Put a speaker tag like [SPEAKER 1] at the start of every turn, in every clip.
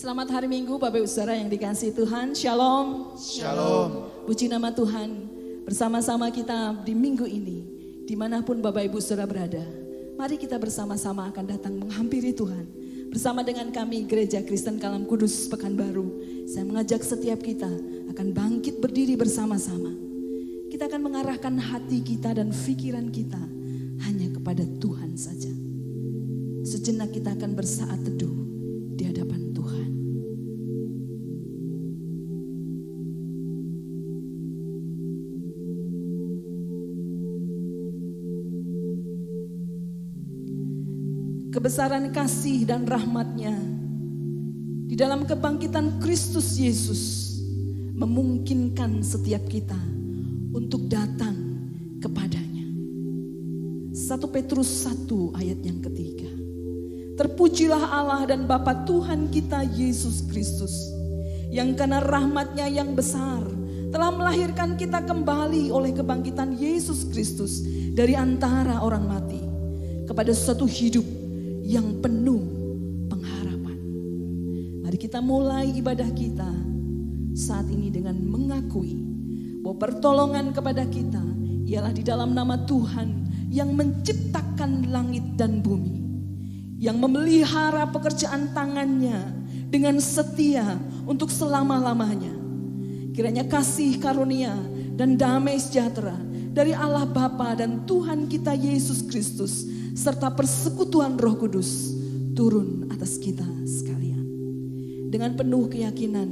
[SPEAKER 1] Selamat hari Minggu Bapak Ibu Saudara yang dikasihi Tuhan. Shalom.
[SPEAKER 2] Shalom.
[SPEAKER 1] Puji nama Tuhan. Bersama-sama kita di minggu ini, dimanapun Bapak Ibu Saudara berada, mari kita bersama-sama akan datang menghampiri Tuhan. Bersama dengan kami Gereja Kristen Kalam Kudus Pekanbaru, saya mengajak setiap kita akan bangkit berdiri bersama-sama. Kita akan mengarahkan hati kita dan pikiran kita hanya kepada Tuhan saja. Sejenak kita akan bersaat teduh di hadapan Tuhan. Kebesaran kasih dan rahmat-Nya di dalam kebangkitan Kristus Yesus memungkinkan setiap kita untuk datang kepadanya. 1 Petrus 1 ayat yang ketiga. Terpujilah Allah dan Bapa Tuhan kita Yesus Kristus, yang karena rahmat-Nya yang besar telah melahirkan kita kembali oleh kebangkitan Yesus Kristus dari antara orang mati kepada suatu hidup yang penuh pengharapan. Mari kita mulai ibadah kita saat ini dengan mengakui bahwa pertolongan kepada kita ialah di dalam nama Tuhan yang menciptakan langit dan bumi, yang memelihara pekerjaan tangannya dengan setia untuk selama-lamanya. Kiranya kasih karunia dan damai sejahtera dari Allah Bapa dan Tuhan kita Yesus Kristus serta persekutuan Roh Kudus turun atas kita sekalian. Dengan penuh keyakinan,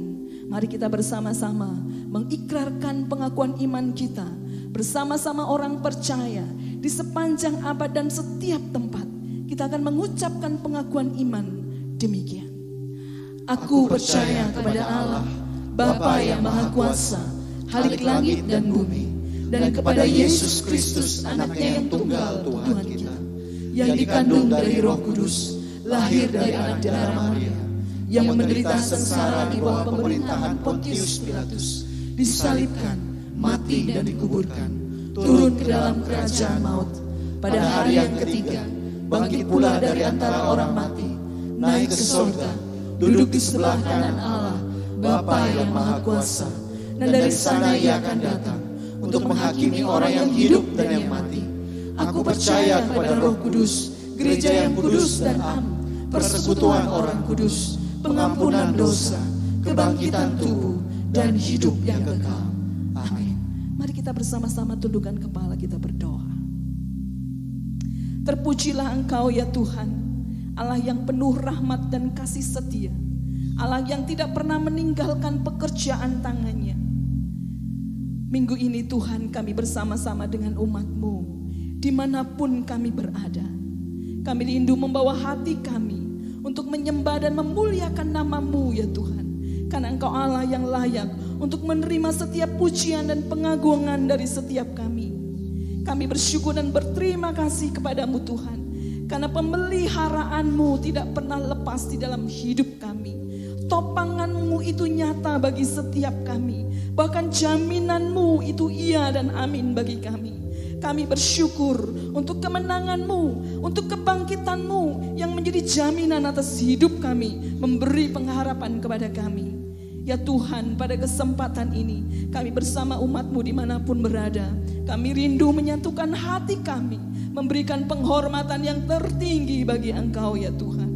[SPEAKER 1] mari kita bersama-sama mengikrarkan pengakuan iman kita bersama-sama orang percaya di sepanjang abad dan setiap tempat. Kita akan mengucapkan pengakuan iman demikian. Aku percaya kepada Allah, Bapa yang Maha Kuasa, Khalik langit dan bumi, dan kepada Yesus Kristus, Anaknya yang tunggal Tuhan kita, yang dikandung dari Roh Kudus, lahir dari anak darah Maria, yang menderita sengsara di bawah pemerintahan Pontius Pilatus, disalibkan, mati dan dikuburkan, turun ke dalam kerajaan maut, pada hari yang ketiga bangkit pula dari antara orang mati, naik ke surga, duduk di sebelah kanan Allah, Bapa yang Maha Kuasa, dan dari sana Ia akan datang untuk menghakimi orang yang hidup dan yang mati. Aku percaya kepada Roh Kudus, gereja yang kudus dan am, persekutuan orang kudus, pengampunan dosa, kebangkitan tubuh, dan hidup yang kekal. Amin. Mari kita bersama-sama tundukkan kepala, kita berdoa. Terpujilah Engkau ya Tuhan, Allah yang penuh rahmat dan kasih setia, Allah yang tidak pernah meninggalkan pekerjaan tangannya. Minggu ini Tuhan, kami bersama-sama dengan umat-Mu dimanapun kami berada. Kami rindu membawa hati kami untuk menyembah dan memuliakan nama-Mu ya Tuhan. Karena Engkau Allah yang layak untuk menerima setiap pujian dan pengagungan dari setiap kami. Kami bersyukur dan berterima kasih kepada-Mu Tuhan. Karena pemeliharaan-Mu tidak pernah lepas di dalam hidup kami. Topangan-Mu itu nyata bagi setiap kami. Bahkan jaminan-Mu itu iya dan amin bagi kami. Kami bersyukur untuk kemenangan-Mu, untuk kebangkitan-Mu yang menjadi jaminan atas hidup kami, memberi pengharapan kepada kami. Ya Tuhan, pada kesempatan ini kami bersama umat-Mu dimanapun berada, kami rindu menyatukan hati kami, memberikan penghormatan yang tertinggi bagi Engkau ya Tuhan.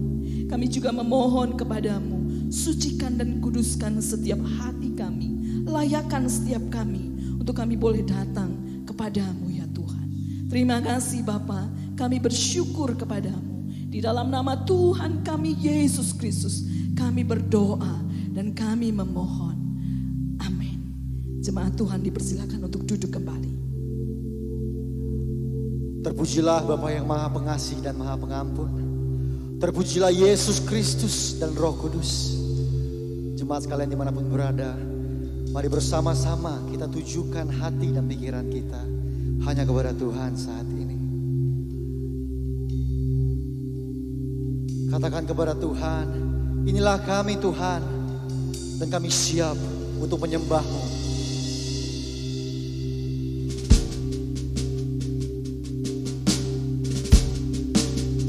[SPEAKER 1] Kami juga memohon kepada-Mu, sucikan dan kuduskan setiap hati kami, layakkan setiap kami untuk kami boleh datang kepada-Mu ya Tuhan. Terima kasih Bapa, kami bersyukur kepada-Mu. Di dalam nama Tuhan kami Yesus Kristus, kami berdoa dan kami memohon. Amin. Jemaat Tuhan dipersilakan untuk duduk kembali.
[SPEAKER 2] Terpujilah Bapa yang Maha Pengasih dan Maha Pengampun. Terpujilah Yesus Kristus dan Roh Kudus. Jemaat sekalian dimanapun berada, mari bersama-sama kita tujukan hati dan pikiran kita hanya kepada Tuhan saat ini. Katakan kepada Tuhan, inilah kami Tuhan, dan kami siap untuk menyembah-Mu.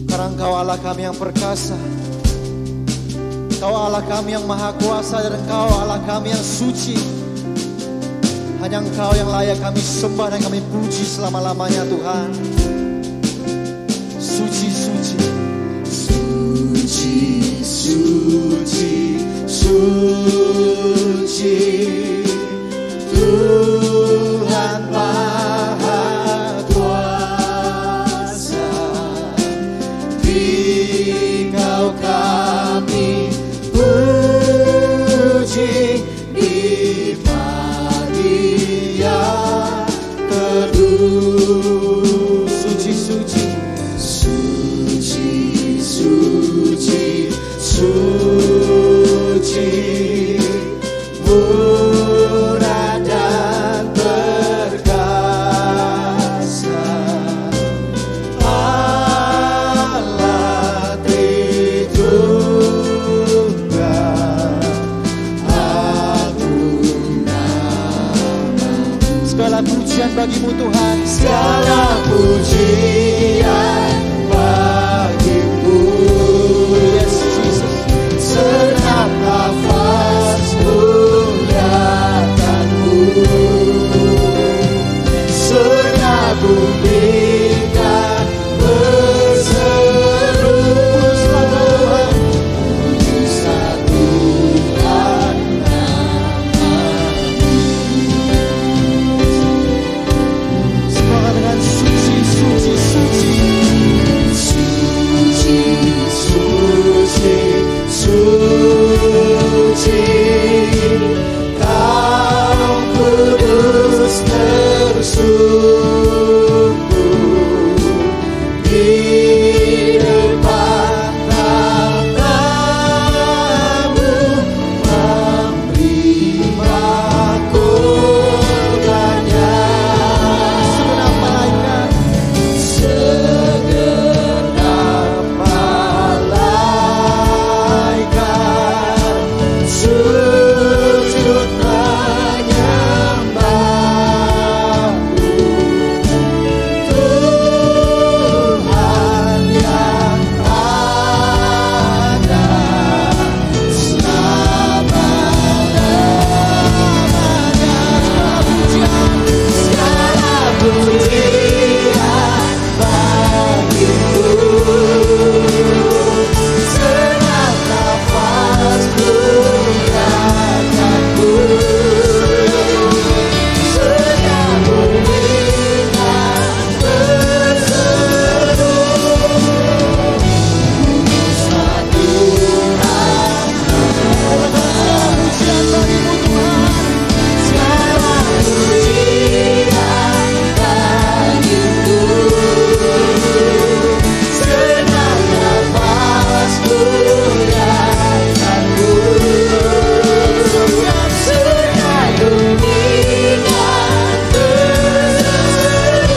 [SPEAKER 2] Karena Engkau Allah kami yang perkasa, Engkau Engkau Allah kami yang maha kuasa dan Engkau Allah kami yang suci. Hanya Engkau yang layak kami sembah dan kami puji selama-lamanya Tuhan. Suci, suci. Suci, suci, suci. Tuhan maha kuasa. Engkau kami puji di pagi yang teduh. Suci, suci, suci, suci, suci, murah dan perkasa. Allah Tritunggal, agung namamu. Segala pujian bagimu Tuhan, segala pujian bagimu. Yes Jesus. Senap nafas muliakanmu, surga bumi kan berseru. Pujilah Tuhan namamu. Semangat dengan suci, suci, suci. Suci, suci, suci. Kau kudus tersungguh di depan tahta-Mu, memberi mahkotanya. Segenap malaikat, segenap malaikat sujud menyembah-Mu. Tuhan yang ada selama-lamanya. Segala pujian bagimu. Senap nafas muliakanmu, surga bumi kan berseru. Pujilah Tuhan namamu. Pujian bagimu Tuhan, segala pujian bagimu. Senap nafas muliakanmu, surga bumi kan berseru.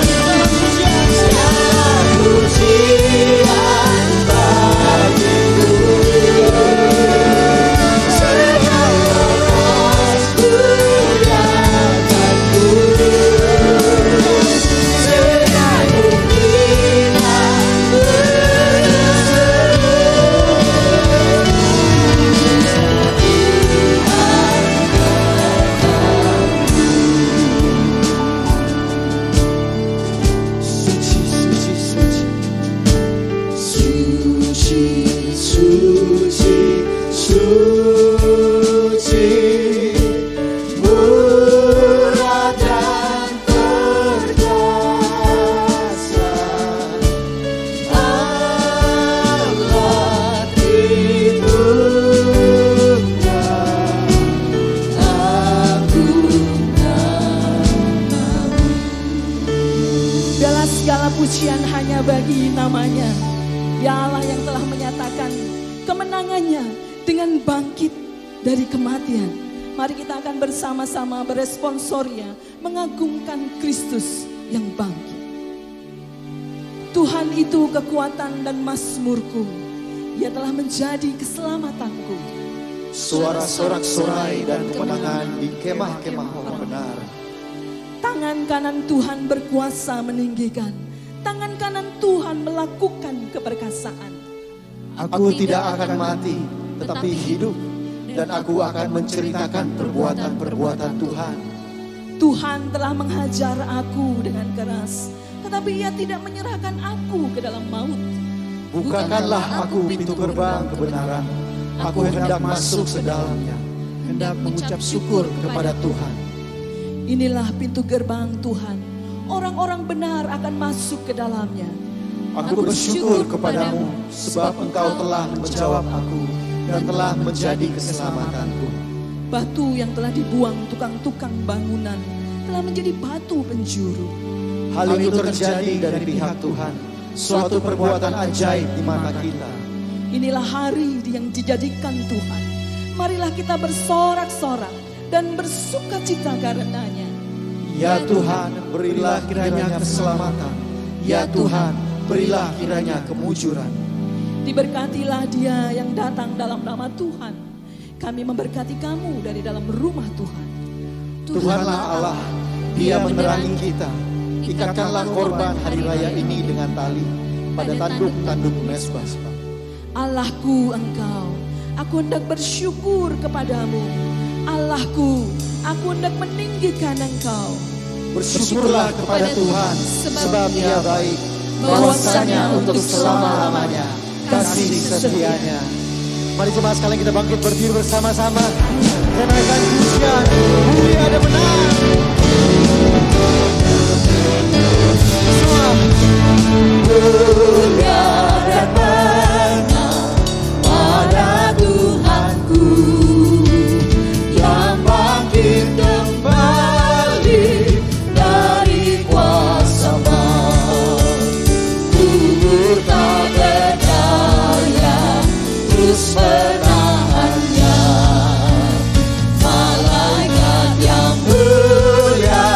[SPEAKER 2] Segala pujian bagimu, senap nafas muliakanmu, surga bumi kan berseru. Suci, suci, suci. Suci, suci, suci, murah dan perkasa. Allah Tritunggal, agung namamu.
[SPEAKER 1] Biarlah segala pujian hanya bagi namanya. Ya Allah yang telah menyatakan kemenangannya dengan bangkit dari kematian. Mari kita akan bersama-sama beresponsoria mengagungkan Kristus yang bangkit. Tuhan itu kekuatan dan mazmurku. Ia telah menjadi keselamatanku.
[SPEAKER 2] Suara sorak-sorai dan kemenangan di kemah-kemah orang benar.
[SPEAKER 1] Tangan Tangan kanan Tuhan berkuasa meninggikan. Tangan kanan Tuhan melakukan keperkasaan.
[SPEAKER 2] Aku tidak akan mati, tetapi hidup. Dan aku akan menceritakan perbuatan-perbuatan Tuhan.
[SPEAKER 1] Tuhan telah menghajar aku dengan keras, tetapi Ia tidak menyerahkan aku ke dalam maut.
[SPEAKER 2] Bukakanlah aku pintu gerbang kebenaran. Aku hendak masuk sedalamnya, hendak mengucap syukur kepada Tuhan.
[SPEAKER 1] Inilah pintu gerbang Tuhan. Orang-orang benar akan masuk ke dalamnya.
[SPEAKER 2] Aku bersyukur kepadamu, sebab Engkau telah menjawab aku dan telah menjadi keselamatanku.
[SPEAKER 1] Batu yang telah dibuang tukang-tukang bangunan telah menjadi batu penjuru.
[SPEAKER 2] Hal itu terjadi dari pihak Tuhan, suatu perbuatan ajaib di mata kita.
[SPEAKER 1] Inilah hari yang dijadikan Tuhan. Marilah kita bersorak-sorak dan bersukacita karenanya.
[SPEAKER 2] Ya Tuhan, berilah kiranya keselamatan. Ya Tuhan, berilah kiranya kemujuran.
[SPEAKER 1] Diberkatilah dia yang datang dalam nama Tuhan. Kami memberkati kamu dari dalam rumah Tuhan.
[SPEAKER 2] Tuhanlah Allah, Dia menerangi kita. Ikatkanlah korban hari raya ini dengan tali pada tanduk-tanduk mezbah.
[SPEAKER 1] Allahku Engkau, aku hendak bersyukur kepadamu. Allahku, aku hendak meninggikan Engkau.
[SPEAKER 2] Bersyukurlah kepada Tuhan, sebab Ia baik, bahwasanya untuk selama-lamanya kasih setianya. Mari jemaat sekalian kita bangkit berdiri bersama-sama dan naikkan pujian, bumi ada menang. Semua
[SPEAKER 3] mulia dan menang pada Tuhanku yang bangkit kembali dari kuasa maut. Kubur tak berdaya terus menahannya. Malaikat yang mulia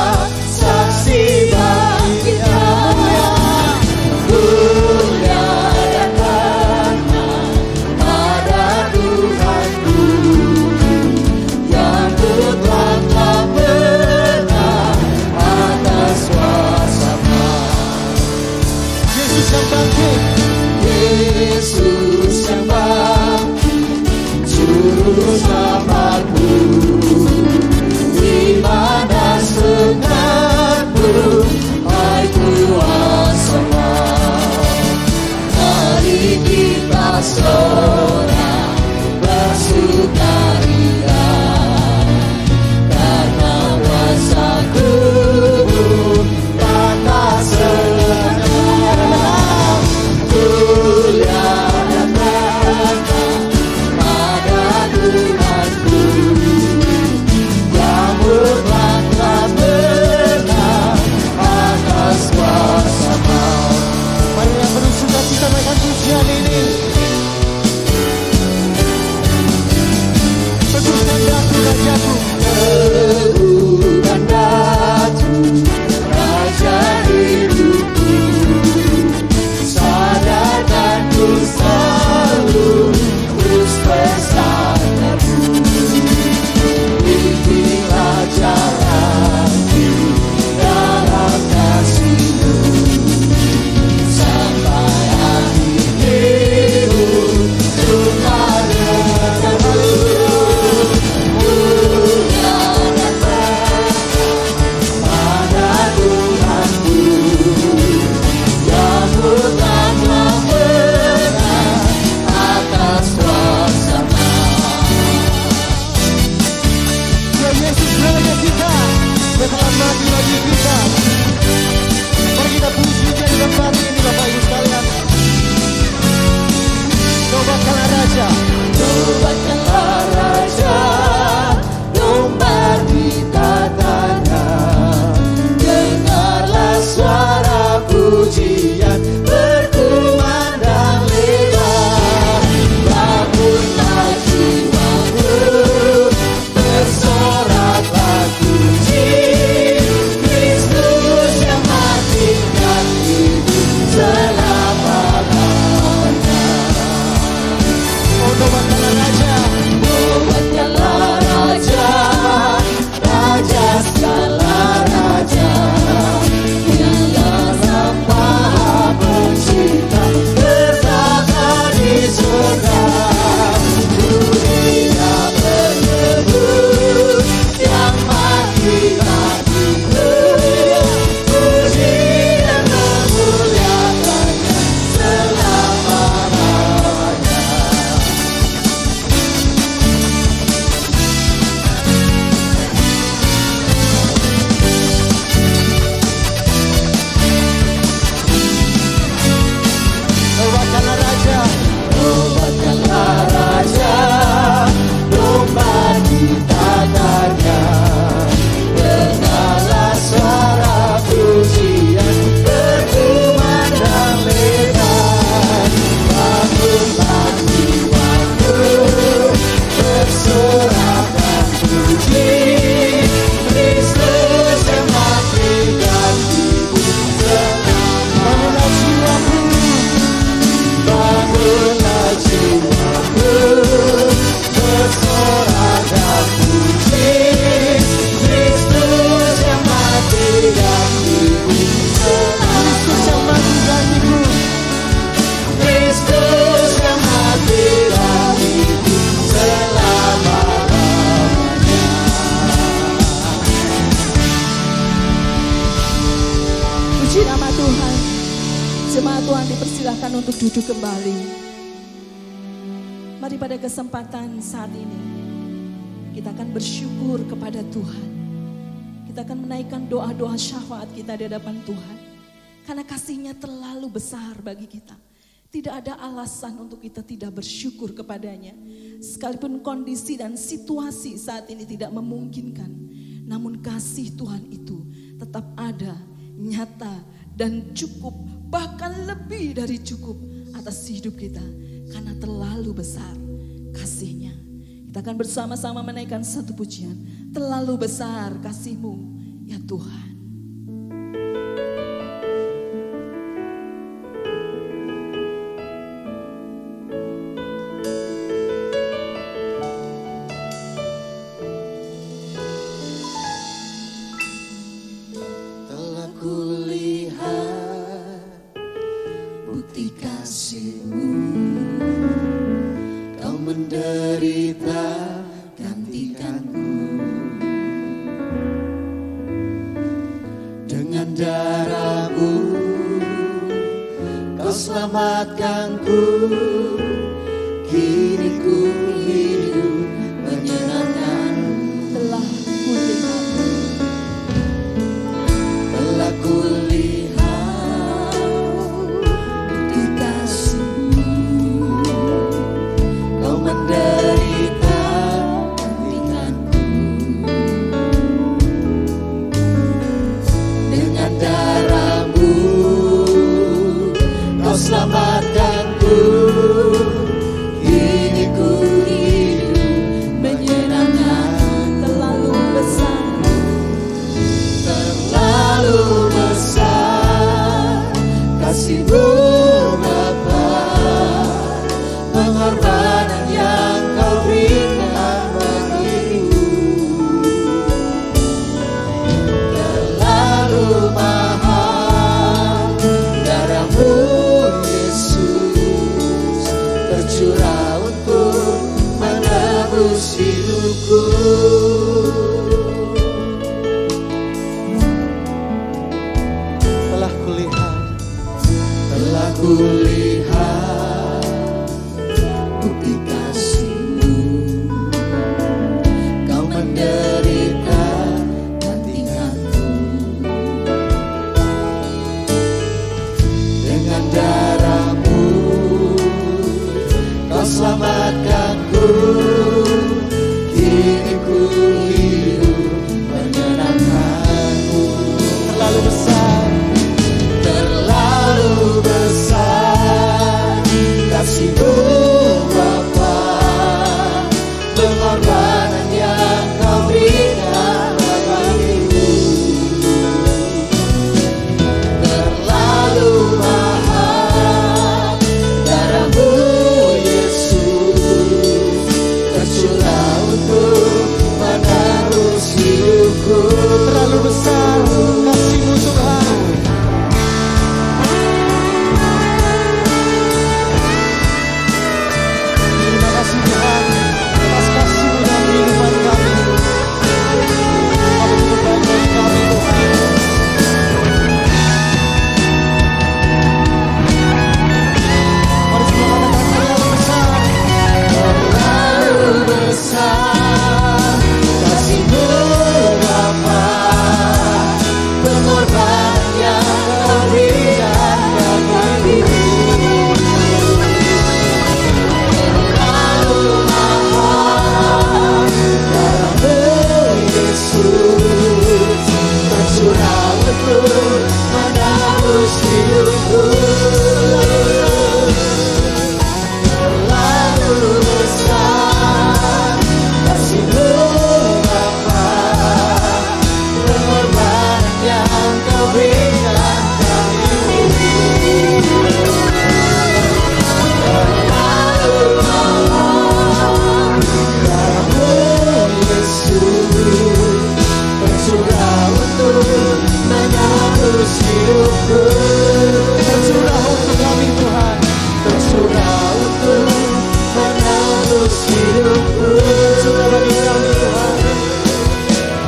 [SPEAKER 1] Puji nama Tuhan. Jemaat Tuhan dipersilahkan untuk duduk kembali. Mari pada kesempatan saat ini kita akan bersyukur kepada Tuhan. Kita akan menaikkan doa-doa syafaat kita di hadapan Tuhan. Karena kasih-Nya terlalu besar bagi kita. Tidak ada alasan untuk kita tidak bersyukur kepadanya. Sekalipun kondisi dan situasi saat ini tidak memungkinkan. Namun kasih Tuhan itu tetap ada, nyata dan cukup. Bahkan lebih dari cukup atas hidup kita. Karena terlalu besar kasih-Nya. Kita akan bersama-sama menaikkan satu pujian. Terlalu besar kasih-Mu ya Tuhan.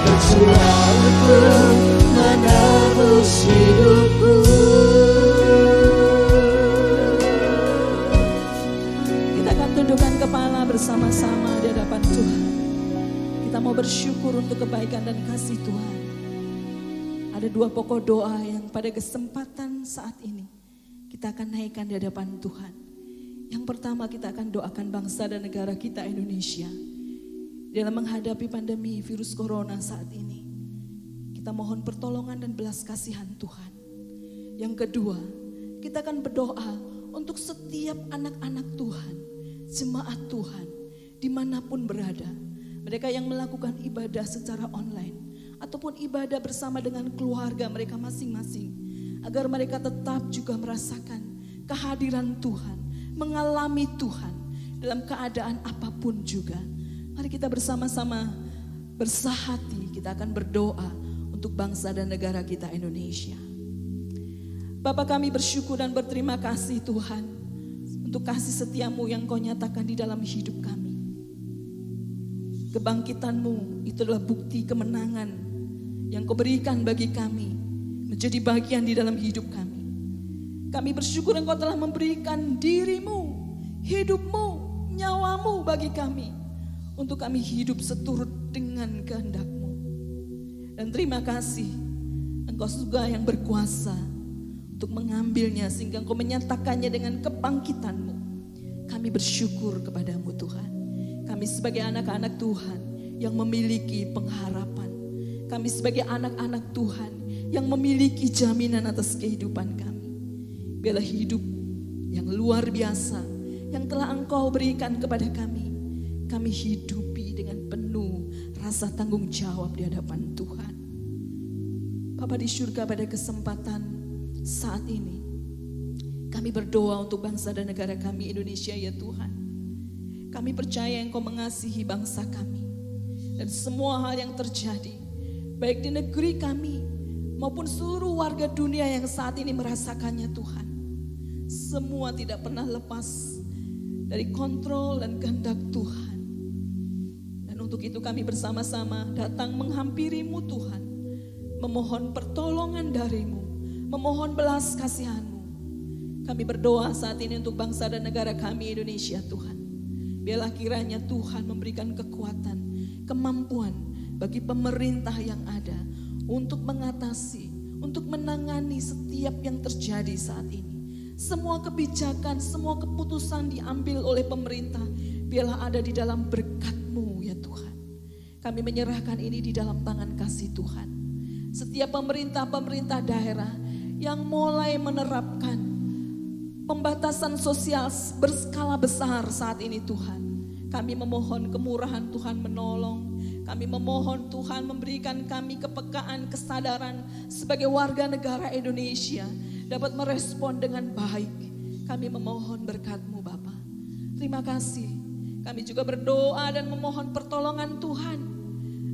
[SPEAKER 3] Tercurah untuk menebus hidupku.
[SPEAKER 1] kebaikan dan kasih Tuhan. Ada 2 pokok doa yang pada kesempatan saat ini kita akan naikkan di hadapan Tuhan. Yang pertama, kita akan doakan bangsa dan negara kita Indonesia dalam menghadapi pandemi virus corona saat ini. Kita mohon pertolongan dan belas kasihan Tuhan. Yang kedua, kita akan berdoa untuk setiap anak-anak Tuhan, jemaat Tuhan, dimanapun berada. Mereka yang melakukan ibadah secara online ataupun ibadah bersama dengan keluarga mereka masing-masing, agar mereka tetap juga merasakan kehadiran Tuhan, mengalami Tuhan dalam keadaan apapun juga. Mari kita bersama-sama bersahati, kita akan berdoa untuk bangsa dan negara kita Indonesia. Bapa, kami bersyukur dan berterima kasih Tuhan untuk kasih setiamu yang kau nyatakan di dalam hidup kami. Kebangkitanmu itu adalah bukti kemenangan yang kau berikan bagi kami menjadi bagian di dalam hidup kami. Kami bersyukur engkau telah memberikan dirimu, hidupmu, nyawamu bagi kami untuk kami hidup seturut dengan kehendak-Mu. Dan terima kasih, engkau juga yang berkuasa untuk mengambilnya sehingga engkau menyatakannya dengan kebangkitan-Mu. Kami bersyukur kepadamu Tuhan. Kami sebagai anak-anak Tuhan yang memiliki pengharapan. Kami sebagai anak-anak Tuhan yang memiliki jaminan atas kehidupan kami. Biarlah hidup yang luar biasa yang telah Engkau berikan kepada kami, kami hidupi dengan penuh rasa tanggung jawab di hadapan Tuhan. Bapa di surga, pada kesempatan saat ini kami berdoa untuk bangsa dan negara kami Indonesia ya Tuhan. Kami percaya Engkau mengasihi bangsa kami. Dan semua hal yang terjadi, baik di negeri kami maupun seluruh warga dunia yang saat ini merasakannya Tuhan, semua tidak pernah lepas dari kontrol dan kehendak Tuhan. Dan untuk itu kami bersama-sama datang menghampiri-Mu Tuhan, memohon pertolongan dari-Mu, memohon belas kasihan-Mu. Kami berdoa saat ini untuk bangsa dan negara kami Indonesia Tuhan. Biarlah kiranya Tuhan memberikan kekuatan, kemampuan bagi pemerintah yang ada untuk mengatasi, untuk menangani setiap yang terjadi saat ini. Semua kebijakan, semua keputusan diambil oleh pemerintah, biarlah ada di dalam berkat-Mu ya Tuhan. Kami menyerahkan ini di dalam tangan kasih Tuhan. Setiap pemerintah-pemerintah daerah yang mulai menerapkan pembatasan sosial berskala besar saat ini Tuhan, kami memohon kemurahan Tuhan menolong. Kami memohon Tuhan memberikan kami kepekaan, kesadaran sebagai warga negara Indonesia dapat merespon dengan baik. Kami memohon berkat-Mu Bapa. Terima kasih. Kami juga berdoa dan memohon pertolongan Tuhan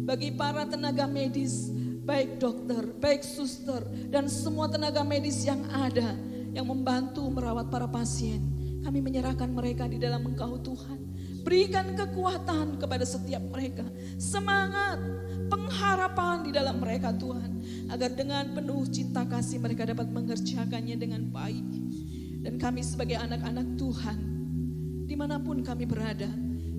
[SPEAKER 1] bagi para tenaga medis, baik dokter, baik suster, dan semua tenaga medis yang ada yang membantu merawat para pasien. Kami menyerahkan mereka di dalam Engkau Tuhan. Berikan kekuatan kepada setiap mereka, semangat, pengharapan di dalam mereka Tuhan, agar dengan penuh cinta kasih mereka dapat mengerjakannya dengan baik. Dan kami sebagai anak-anak Tuhan, dimanapun kami berada,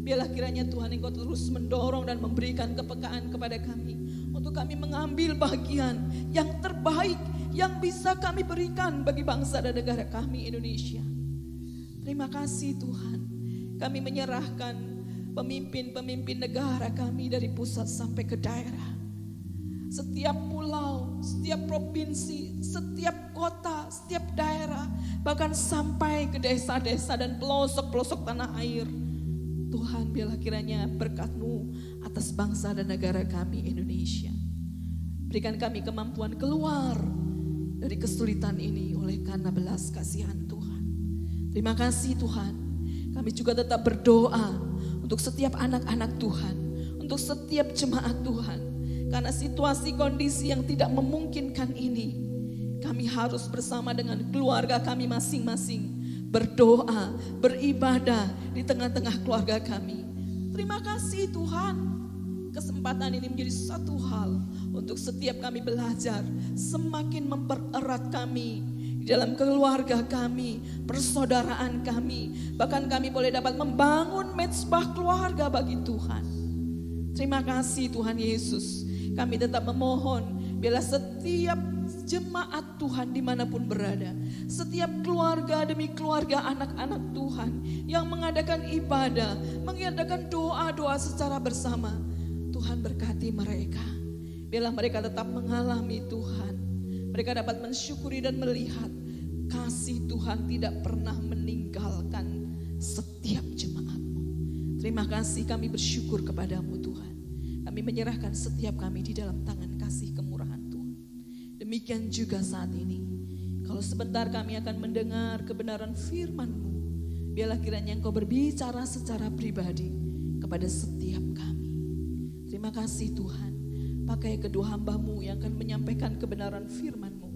[SPEAKER 1] biarlah kiranya Tuhan Engkau terus mendorong dan memberikan kepekaan kepada kami, untuk kami mengambil bagian yang terbaik yang bisa kami berikan bagi bangsa dan negara kami Indonesia. Terima kasih Tuhan. Kami menyerahkan pemimpin-pemimpin negara kami dari pusat sampai ke daerah. Setiap pulau, setiap provinsi, setiap kota, setiap daerah, bahkan sampai ke desa-desa dan pelosok-pelosok tanah air. Tuhan, biarlah kiranya berkat-Mu atas bangsa dan negara kami Indonesia. Berikan kami kemampuan keluar dari kesulitan ini oleh karena belas kasihan Tuhan. Terima kasih Tuhan. Kami juga tetap berdoa untuk setiap anak-anak Tuhan, untuk setiap jemaat Tuhan. Karena situasi kondisi yang tidak memungkinkan ini, kami harus bersama dengan keluarga kami masing-masing berdoa, beribadah di tengah-tengah keluarga kami. Terima kasih Tuhan. Kesempatan ini menjadi satu hal untuk setiap kami belajar, semakin mempererat kami di dalam keluarga kami, persaudaraan kami. Bahkan kami boleh dapat membangun mezbah keluarga bagi Tuhan. Terima kasih Tuhan Yesus. Kami tetap memohon, biarlah setiap jemaat Tuhan dimanapun berada, setiap keluarga demi keluarga anak-anak Tuhan yang mengadakan ibadah, mengadakan doa-doa secara bersama, Tuhan berkati mereka. Biarlah mereka tetap mengalami Tuhan, mereka dapat mensyukuri dan melihat kasih Tuhan tidak pernah meninggalkan setiap jemaat-Mu. Terima kasih, kami bersyukur kepadamu Tuhan. Kami menyerahkan setiap kami di dalam tangan kasih kemurahan Tuhan. Demikian juga saat ini, kalau sebentar kami akan mendengar kebenaran firman-Mu, biarlah kiranya Engkau berbicara secara pribadi kepada setiap kami. Terima kasih Tuhan, pakai kedua hamba-Mu yang akan menyampaikan kebenaran firman-Mu.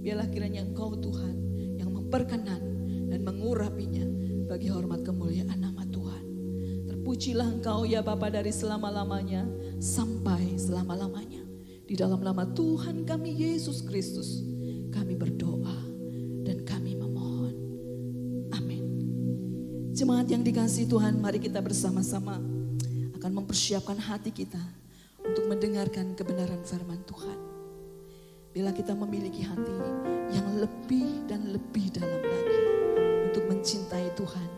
[SPEAKER 1] Biarlah kiranya Engkau Tuhan yang memperkenan dan mengurapinya bagi hormat kemuliaan nama Tuhan. Terpujilah Engkau ya Bapa dari selama-lamanya sampai selama-lamanya. Di dalam nama Tuhan kami Yesus Kristus, kami berdoa dan kami memohon. Amin. Jemaat yang dikasihi Tuhan, mari kita bersama-sama akan mempersiapkan hati kita untuk mendengarkan kebenaran firman Tuhan. Bila kita memiliki hati yang lebih dan lebih dalam lagi untuk mencintai Tuhan,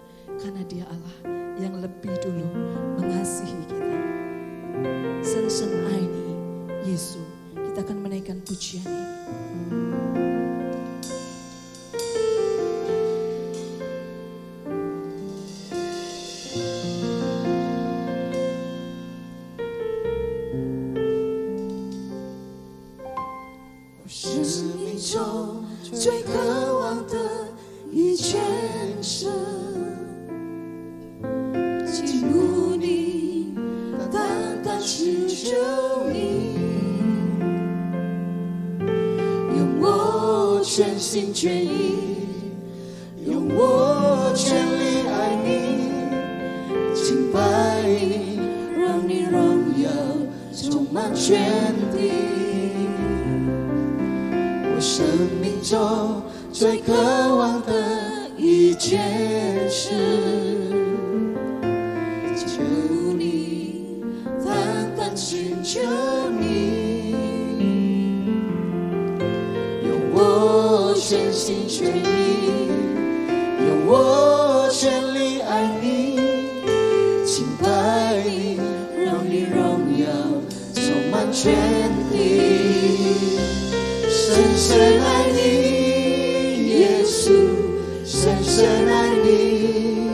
[SPEAKER 1] karena Dia Allah yang lebih dulu mengasihi kita. Sensen aini Yesus, kita akan menaikkan pujian ini.
[SPEAKER 3] 最渴望的一件事，进入你，单单寻求你，用我全心全意，用我全力爱你，敬拜你，让你荣耀充满全地。生命中最渴望的一件事，求你，单单寻求你，用我全心全意，用我全力爱你，敬拜你，让你荣耀充满全地。深深爱你，耶稣，深深爱你，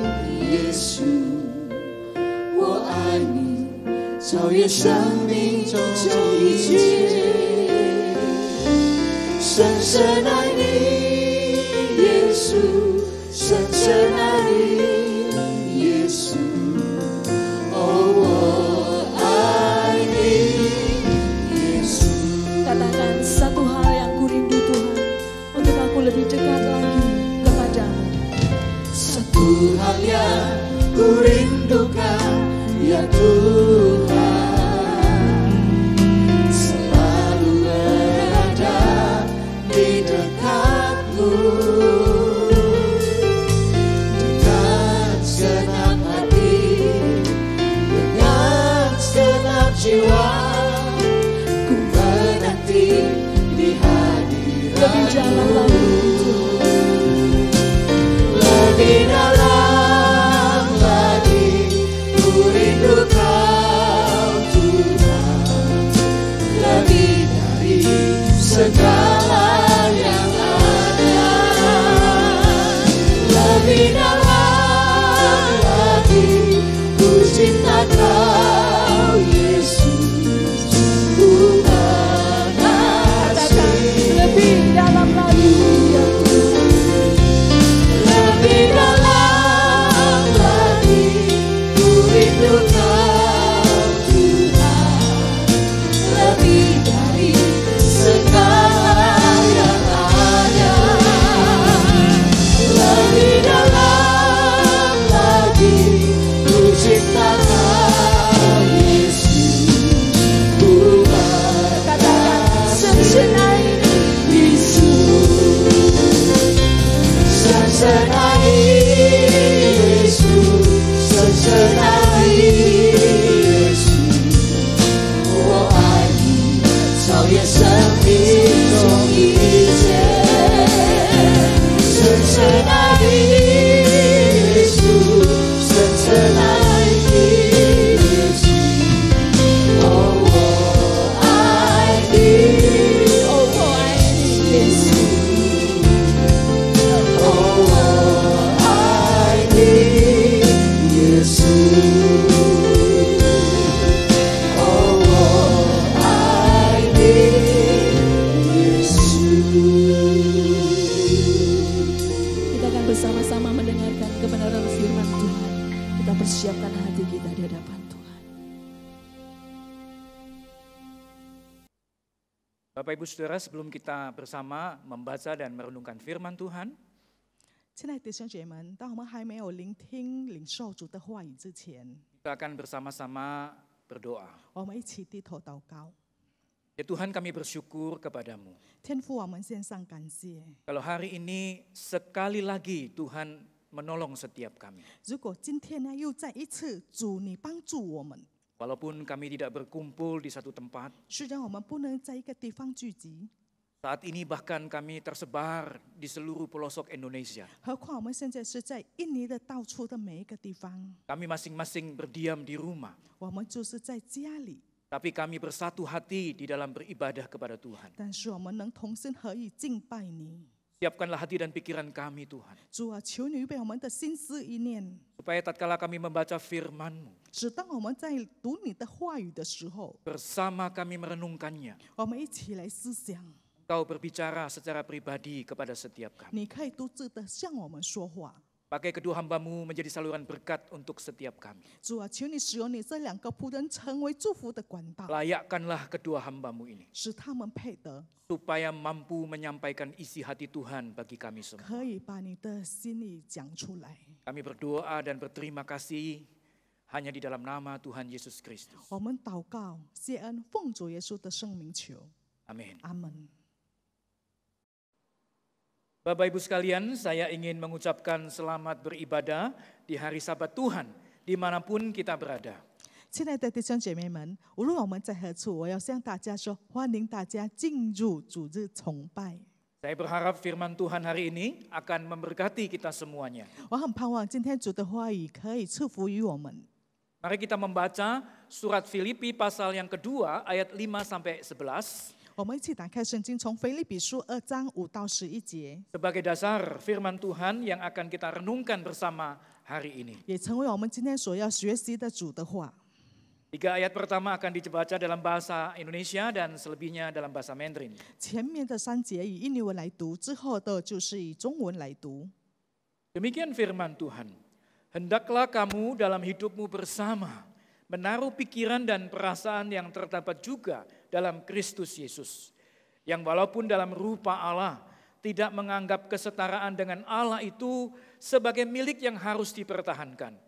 [SPEAKER 3] 耶稣，我爱你，超越生命中一切。深深爱你，耶稣，深深爱你，耶稣，哦，我爱你，耶稣。
[SPEAKER 1] Katakan satu hal yang kurindu Tuhan, untuk aku lebih dekat lagi kepadamu.
[SPEAKER 3] Satu hal yang kurindukan ya Tuhan, selalu berada di dekatmu, dengan segenap hati, dengan segenap jiwa.
[SPEAKER 1] Lebih dalam lagi,
[SPEAKER 3] lebih dalam lagi, ku rindu Kau Tuhan, lebih dari segala yang ada, lebih dalam lagi, ku cinta Kau Yesus, ku
[SPEAKER 1] lebih dalam lagi, ya Tuhan.
[SPEAKER 3] lebih dalam
[SPEAKER 4] Bapak Ibu Saudara, sebelum kita bersama membaca dan merenungkan firman Tuhan,
[SPEAKER 5] 亲爱的弟兄姐妹们，当我们还没有聆听领受主的话语之前，
[SPEAKER 4] kita akan bersama-sama berdoa.
[SPEAKER 5] 我们一起低头祷告。
[SPEAKER 4] Ya Tuhan, kami bersyukur kepadamu.
[SPEAKER 5] 天父，我们献上感谢。
[SPEAKER 4] Kalau hari ini sekali lagi Tuhan menolong setiap kami.
[SPEAKER 5] 如果今天呢，又再一次主你帮助我们，
[SPEAKER 4] Walaupun kami tidak berkumpul di satu tempat,
[SPEAKER 5] 虽然我们不能在一个地方聚集，
[SPEAKER 4] saat ini bahkan kami tersebar di seluruh pelosok Indonesia.
[SPEAKER 5] 何况我们现在是在印尼的到处的每一个地方，
[SPEAKER 4] Kami masing-masing berdiam di rumah,
[SPEAKER 5] 我们就是在家里，
[SPEAKER 4] tapi kami bersatu hati di dalam beribadah kepada Tuhan.
[SPEAKER 5] 但是我们能同心合意敬拜你。
[SPEAKER 4] Siapkanlah hati dan pikiran kami Tuhan,
[SPEAKER 5] 主啊，求你预备我们的心思意念，
[SPEAKER 4] supaya tatkala kami membaca firman-Mu,
[SPEAKER 5] 使当我们在读你的话语的时候，
[SPEAKER 4] bersama kami merenungkannya,
[SPEAKER 5] 我们一起来思想。
[SPEAKER 4] Engkau berbicara secara pribadi kepada setiap kami.
[SPEAKER 5] 你可以独自的向我们说话，
[SPEAKER 4] Pakai kedua hamba-Mu menjadi saluran berkat untuk setiap kami.
[SPEAKER 5] 主啊，求你使用你这两个仆人成为祝福的管道，
[SPEAKER 4] Layakkanlah kedua hamba-Mu ini,
[SPEAKER 5] 使他们配得，
[SPEAKER 4] supaya mampu menyampaikan isi hati Tuhan bagi kami semua.
[SPEAKER 5] 可以把你的心意讲出来。
[SPEAKER 4] Kami berdoa dan berterima kasih hanya di dalam nama Tuhan Yesus Kristus.
[SPEAKER 5] 我们祷告，谢恩，奉主耶稣的圣名求，
[SPEAKER 4] Amin.
[SPEAKER 5] 阿门。
[SPEAKER 4] Bapak Ibu sekalian, saya ingin mengucapkan selamat beribadah di hari Sabat Tuhan, dimanapun kita berada.
[SPEAKER 5] 亲爱的弟兄姐妹们，无论我们在何处，我要向大家说，欢迎大家进入主日崇拜。
[SPEAKER 4] Saya berharap firman Tuhan hari ini akan memberkati kita semuanya.
[SPEAKER 5] 我很盼望今天主的话语可以赐福于我们。
[SPEAKER 4] Mari kita membaca surat Filipi pasal yang kedua ayat 5 sampai 11.
[SPEAKER 5] 我们一起打开圣经，从腓立比书2章5到11节，
[SPEAKER 4] Sebagai dasar firman Tuhan yang akan kita renungkan bersama hari ini.
[SPEAKER 5] 也成为我们今天所要学习的主的话。
[SPEAKER 4] Tiga ayat pertama akan dibaca dalam bahasa Indonesia dan selebihnya dalam bahasa Mandarin.
[SPEAKER 5] 前面的3节以印尼文来读，之后的就是以中文来读。
[SPEAKER 4] Demikian firman Tuhan. Hendaklah kamu dalam hidupmu bersama menaruh pikiran dan perasaan yang terdapat juga dalam Kristus Yesus. Yang walaupun dalam rupa Allah tidak menganggap kesetaraan dengan Allah itu sebagai milik yang harus dipertahankan.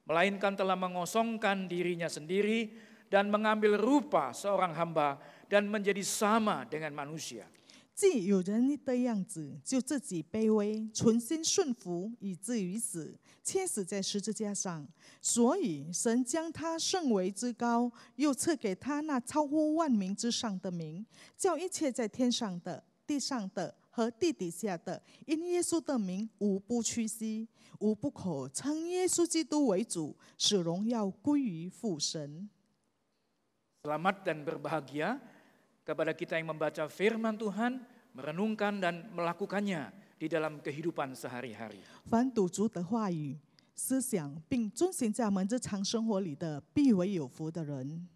[SPEAKER 4] Melainkan telah mengosongkan dirinya sendiri dan mengambil rupa seorang hamba dan menjadi sama dengan manusia.
[SPEAKER 5] 既有人的样子，就自己卑微，存心顺服，以至于死，切死在十字架上。所以神将他升为至高，又赐给他那超乎万民之上的名，叫一切在天上的、地上的和地底下的，因耶稣的名，无不屈膝，无不口称耶稣基督为主，使荣耀归于父神。
[SPEAKER 4] Selamat dan berbahagia kepada kita yang membaca firman Tuhan, merenungkan dan melakukannya di dalam kehidupan sehari-hari.
[SPEAKER 5] 凡读主的话语、思想并遵行在我们日常生活里的，必为有福的人。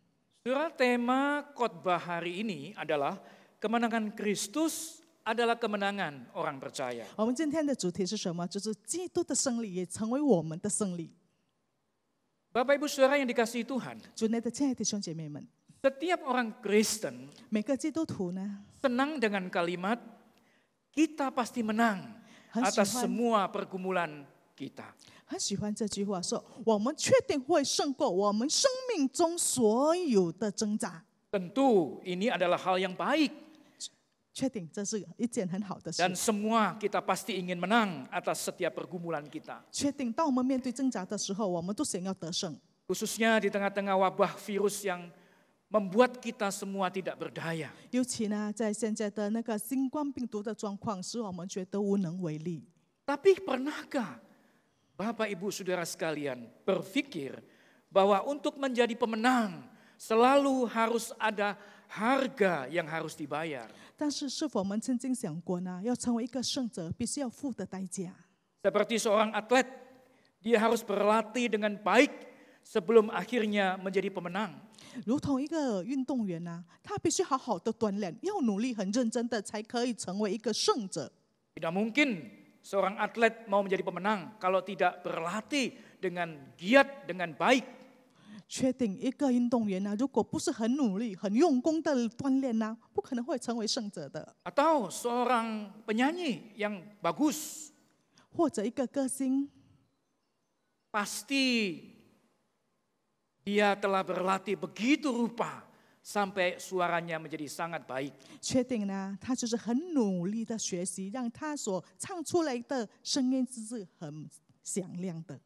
[SPEAKER 4] Saudara, tema khotbah hari ini adalah kemenangan Kristus adalah kemenangan orang percaya.
[SPEAKER 5] 我们今天的主题是什么？就是基督的胜利也成为我们的胜利。
[SPEAKER 4] Bapak Ibu Saudara yang dikasihi Tuhan,
[SPEAKER 5] 主内的亲爱的弟兄姐妹们，
[SPEAKER 4] setiap orang Kristen
[SPEAKER 5] 每个基督徒呢，
[SPEAKER 4] senang dengan kalimat kita pasti menang atas semua pergumulan kita.
[SPEAKER 5] 很喜欢这句话，说我们确定会胜过我们生命中所有的挣扎。
[SPEAKER 4] Tentu ini adalah hal yang baik
[SPEAKER 5] 确定这是一件很好的事
[SPEAKER 4] dan。semua kita pasti ingin menang atas setiap pergumulan kita.
[SPEAKER 5] 确定当我们面对挣扎的时候，我们都想要得胜。
[SPEAKER 4] Khususnya di tengah-tengah wabah virus yang membuat kita semua tidak berdaya.
[SPEAKER 5] 尤其呢，在现在的那个新冠病毒的状况，使我们觉得无能为力。
[SPEAKER 4] Tapi pernahkah Bapak Ibu Saudara sekalian berpikir bahwa untuk menjadi pemenang selalu harus ada harga yang harus dibayar?
[SPEAKER 5] 但是，是否我们曾经想过呢？要成为一个胜者，必须要付的代价。
[SPEAKER 4] Seperti seorang atlet, dia harus berlatih dengan baik sebelum akhirnya menjadi pemenang.
[SPEAKER 5] 如同一个运动员呢，他必须好好的锻炼，要努力、很认真的，才可以成为一个胜者。
[SPEAKER 4] Tidak mungkin seorang atlet mau menjadi pemenang kalau tidak berlatih dengan giat, dengan baik.
[SPEAKER 5] 确定一个运动员呢，如果不是很努力、很用功的锻炼呢，不可能会成为胜者的。
[SPEAKER 4] Atau seorang penyanyi yang bagus,
[SPEAKER 5] 或者一个歌星，
[SPEAKER 4] pasti dia telah berlatih begitu rupa sampai suaranya menjadi sangat baik.
[SPEAKER 5] 确定呢，他就是很努力的学习，让他所唱出来的声音是很响亮的。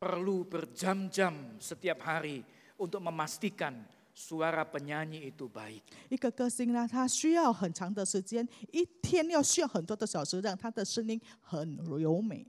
[SPEAKER 4] Perlu berjam-jam setiap hari untuk memastikan suara penyanyi itu baik.
[SPEAKER 5] 一个歌星呢，他需要很长的时间，一天要需要很多的小时，让他的声音很柔美。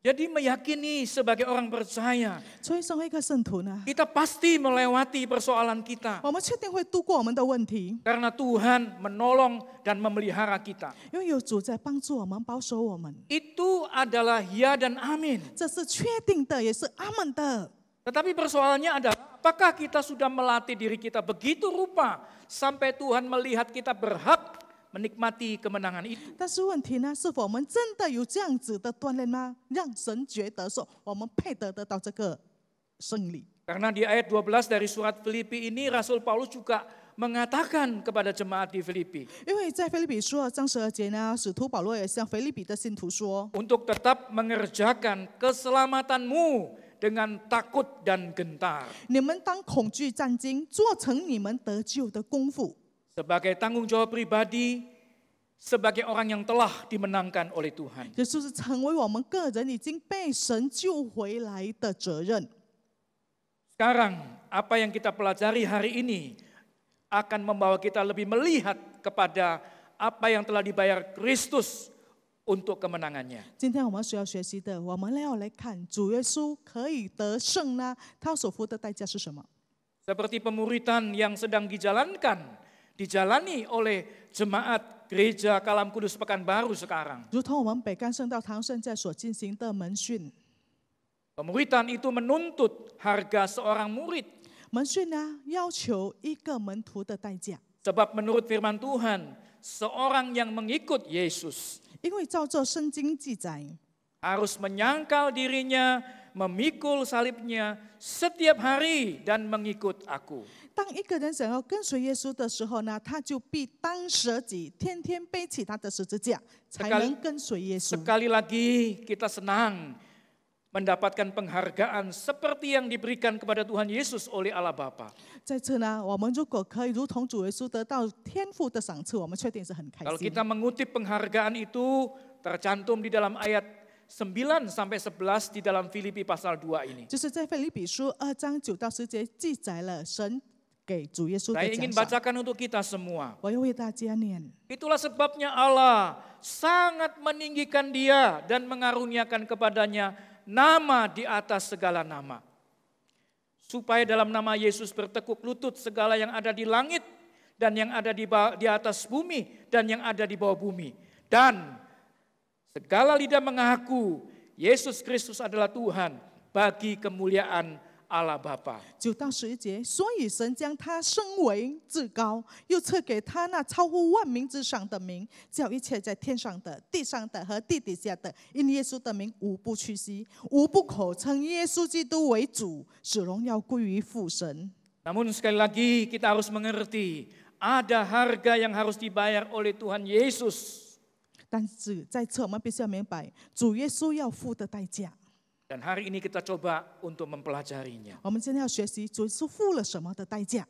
[SPEAKER 4] Jadi meyakini sebagai orang percaya,
[SPEAKER 5] 所以，身为一个圣徒呢，
[SPEAKER 4] kita pasti melewati persoalan kita.
[SPEAKER 5] 我们确定会度过我们的问题，
[SPEAKER 4] Karena Tuhan menolong dan memelihara kita.
[SPEAKER 5] 因为有主在帮助我们、保守我们，
[SPEAKER 4] Itu adalah ya dan amin.
[SPEAKER 5] 这是确定的，也是阿门的。
[SPEAKER 4] Tetapi persoalannya adalah apakah kita sudah melatih diri kita begitu rupa sampai Tuhan melihat kita berhak menikmati kemenangan itu.
[SPEAKER 5] 但是问题呢，是否我们真的有这样子的锻炼吗？让神觉得说，我们配得到这个胜利。
[SPEAKER 4] Karena di ayat 12 dari surat Filipi ini Rasul Paulus juga mengatakan kepada jemaat di Filipi
[SPEAKER 5] 因为在腓立比书2章12节呢，使徒保罗也向腓立比的信徒说，
[SPEAKER 4] untuk tetap mengerjakan keselamatanmu dengan takut dan gentar.
[SPEAKER 5] 你们当恐惧战惊，做成你们得救的功夫。
[SPEAKER 4] Sebagai tanggung jawab pribadi, sebagai orang yang telah dimenangkan oleh Tuhan.
[SPEAKER 5] 也就是成为我们个人已经被神救回来的责任。
[SPEAKER 4] Sekarang apa yang kita pelajari hari ini akan membawa kita lebih melihat kepada apa yang telah dibayar Kristus untuk kemenangannya.
[SPEAKER 5] 今天我们需要学习的，我们要来看主耶稣可以得胜呢，他所付的代价是什么？
[SPEAKER 4] Seperti pemuritan yang sedang dijalani oleh jemaat gereja Kalam Kudus Pekanbaru sekarang.
[SPEAKER 5] 如同我们北干圣道堂现在所进行的门训，
[SPEAKER 4] Pemuritan itu menuntut harga seorang murid.
[SPEAKER 5] 门训呢要求一个门徒的代价，
[SPEAKER 4] Sebab menurut firman Tuhan, seorang yang mengikut Yesus
[SPEAKER 5] 因为照着圣经记载，
[SPEAKER 4] harus menyangkal dirinya, memikul salibnya setiap hari dan mengikut aku.
[SPEAKER 5] 当一个人想要跟随耶稣的时候呢，他就必当舍己，天天背起他的十字架，才能跟随耶稣。
[SPEAKER 4] Sekali lagi kita senang mendapatkan penghargaan seperti yang diberikan kepada Tuhan Yesus oleh Allah Bapa.
[SPEAKER 5] 在这呢，我们如果可以如同主耶稣得到天父的赏赐，我们确定是很开
[SPEAKER 4] Kalau
[SPEAKER 5] 心。
[SPEAKER 4] kita mengutip penghargaan itu tercantum di dalam ayat 9 sampai 11 di dalam Filipi pasal 2 ini.
[SPEAKER 5] 就是在腓立比书2章9到10节记载了神给主耶稣的
[SPEAKER 4] Saya ingin
[SPEAKER 5] 奖赏。
[SPEAKER 4] bacakan untuk kita semua.
[SPEAKER 5] 我要为大家念。
[SPEAKER 4] Itulah sebabnya Allah sangat meninggikan dia dan mengaruniakan kepadanya nama di atas segala nama. Supaya dalam nama Yesus bertekuk lutut segala yang ada di langit dan yang ada di atas bumi dan yang ada di bawah bumi. Dan segala lidah mengaku Yesus Kristus adalah Tuhan bagi kemuliaan Allah Bapa.
[SPEAKER 5] 9到11节，所以神将他升为至高，又赐给他那超乎万名之上的名，叫一切在天上的、地上的和地底下的，因耶稣的名，无不屈膝，无不口称耶稣基督为主，使荣耀归于父神。
[SPEAKER 4] Namun sekali lagi kita harus mengerti ada harga yang harus dibayar oleh Tuhan Yesus.
[SPEAKER 5] 但是在此，我们必须要明白，主耶稣要付的代价。
[SPEAKER 4] Dan hari ini kita coba untuk mempelajarinya.
[SPEAKER 5] 我们今天要学习主耶稣付了什么的代价。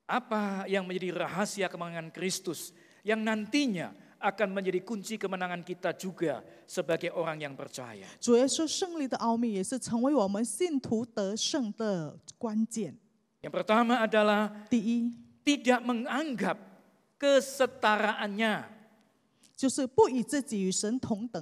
[SPEAKER 4] Apa yang menjadi rahasia kemenangan Kristus yang nantinya akan menjadi kunci kemenangan kita juga sebagai orang yang percaya.
[SPEAKER 5] 主耶稣胜利的奥秘，也是成为我们信徒得胜的关键。
[SPEAKER 4] Yang pertama adalah
[SPEAKER 5] 第一，
[SPEAKER 4] tidak menganggap kesetaraannya.
[SPEAKER 5] 就是不以自己与神同等。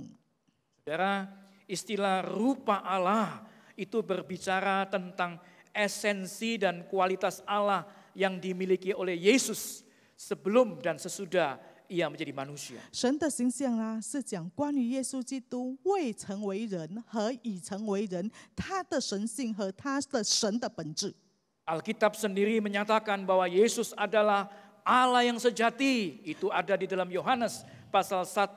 [SPEAKER 4] Saudara, istilah rupa Allah itu berbicara tentang esensi dan kualitas Allah yang dimiliki oleh Yesus sebelum dan sesudah ia menjadi manusia.
[SPEAKER 5] 神的形象呢，是讲关于耶稣基督未成为人和已成为人，他的神性和他的神的本质。
[SPEAKER 4] Alkitab sendiri menyatakan bahwa Yesus adalah Allah yang sejati. Itu ada di dalam Yohanes pasal 1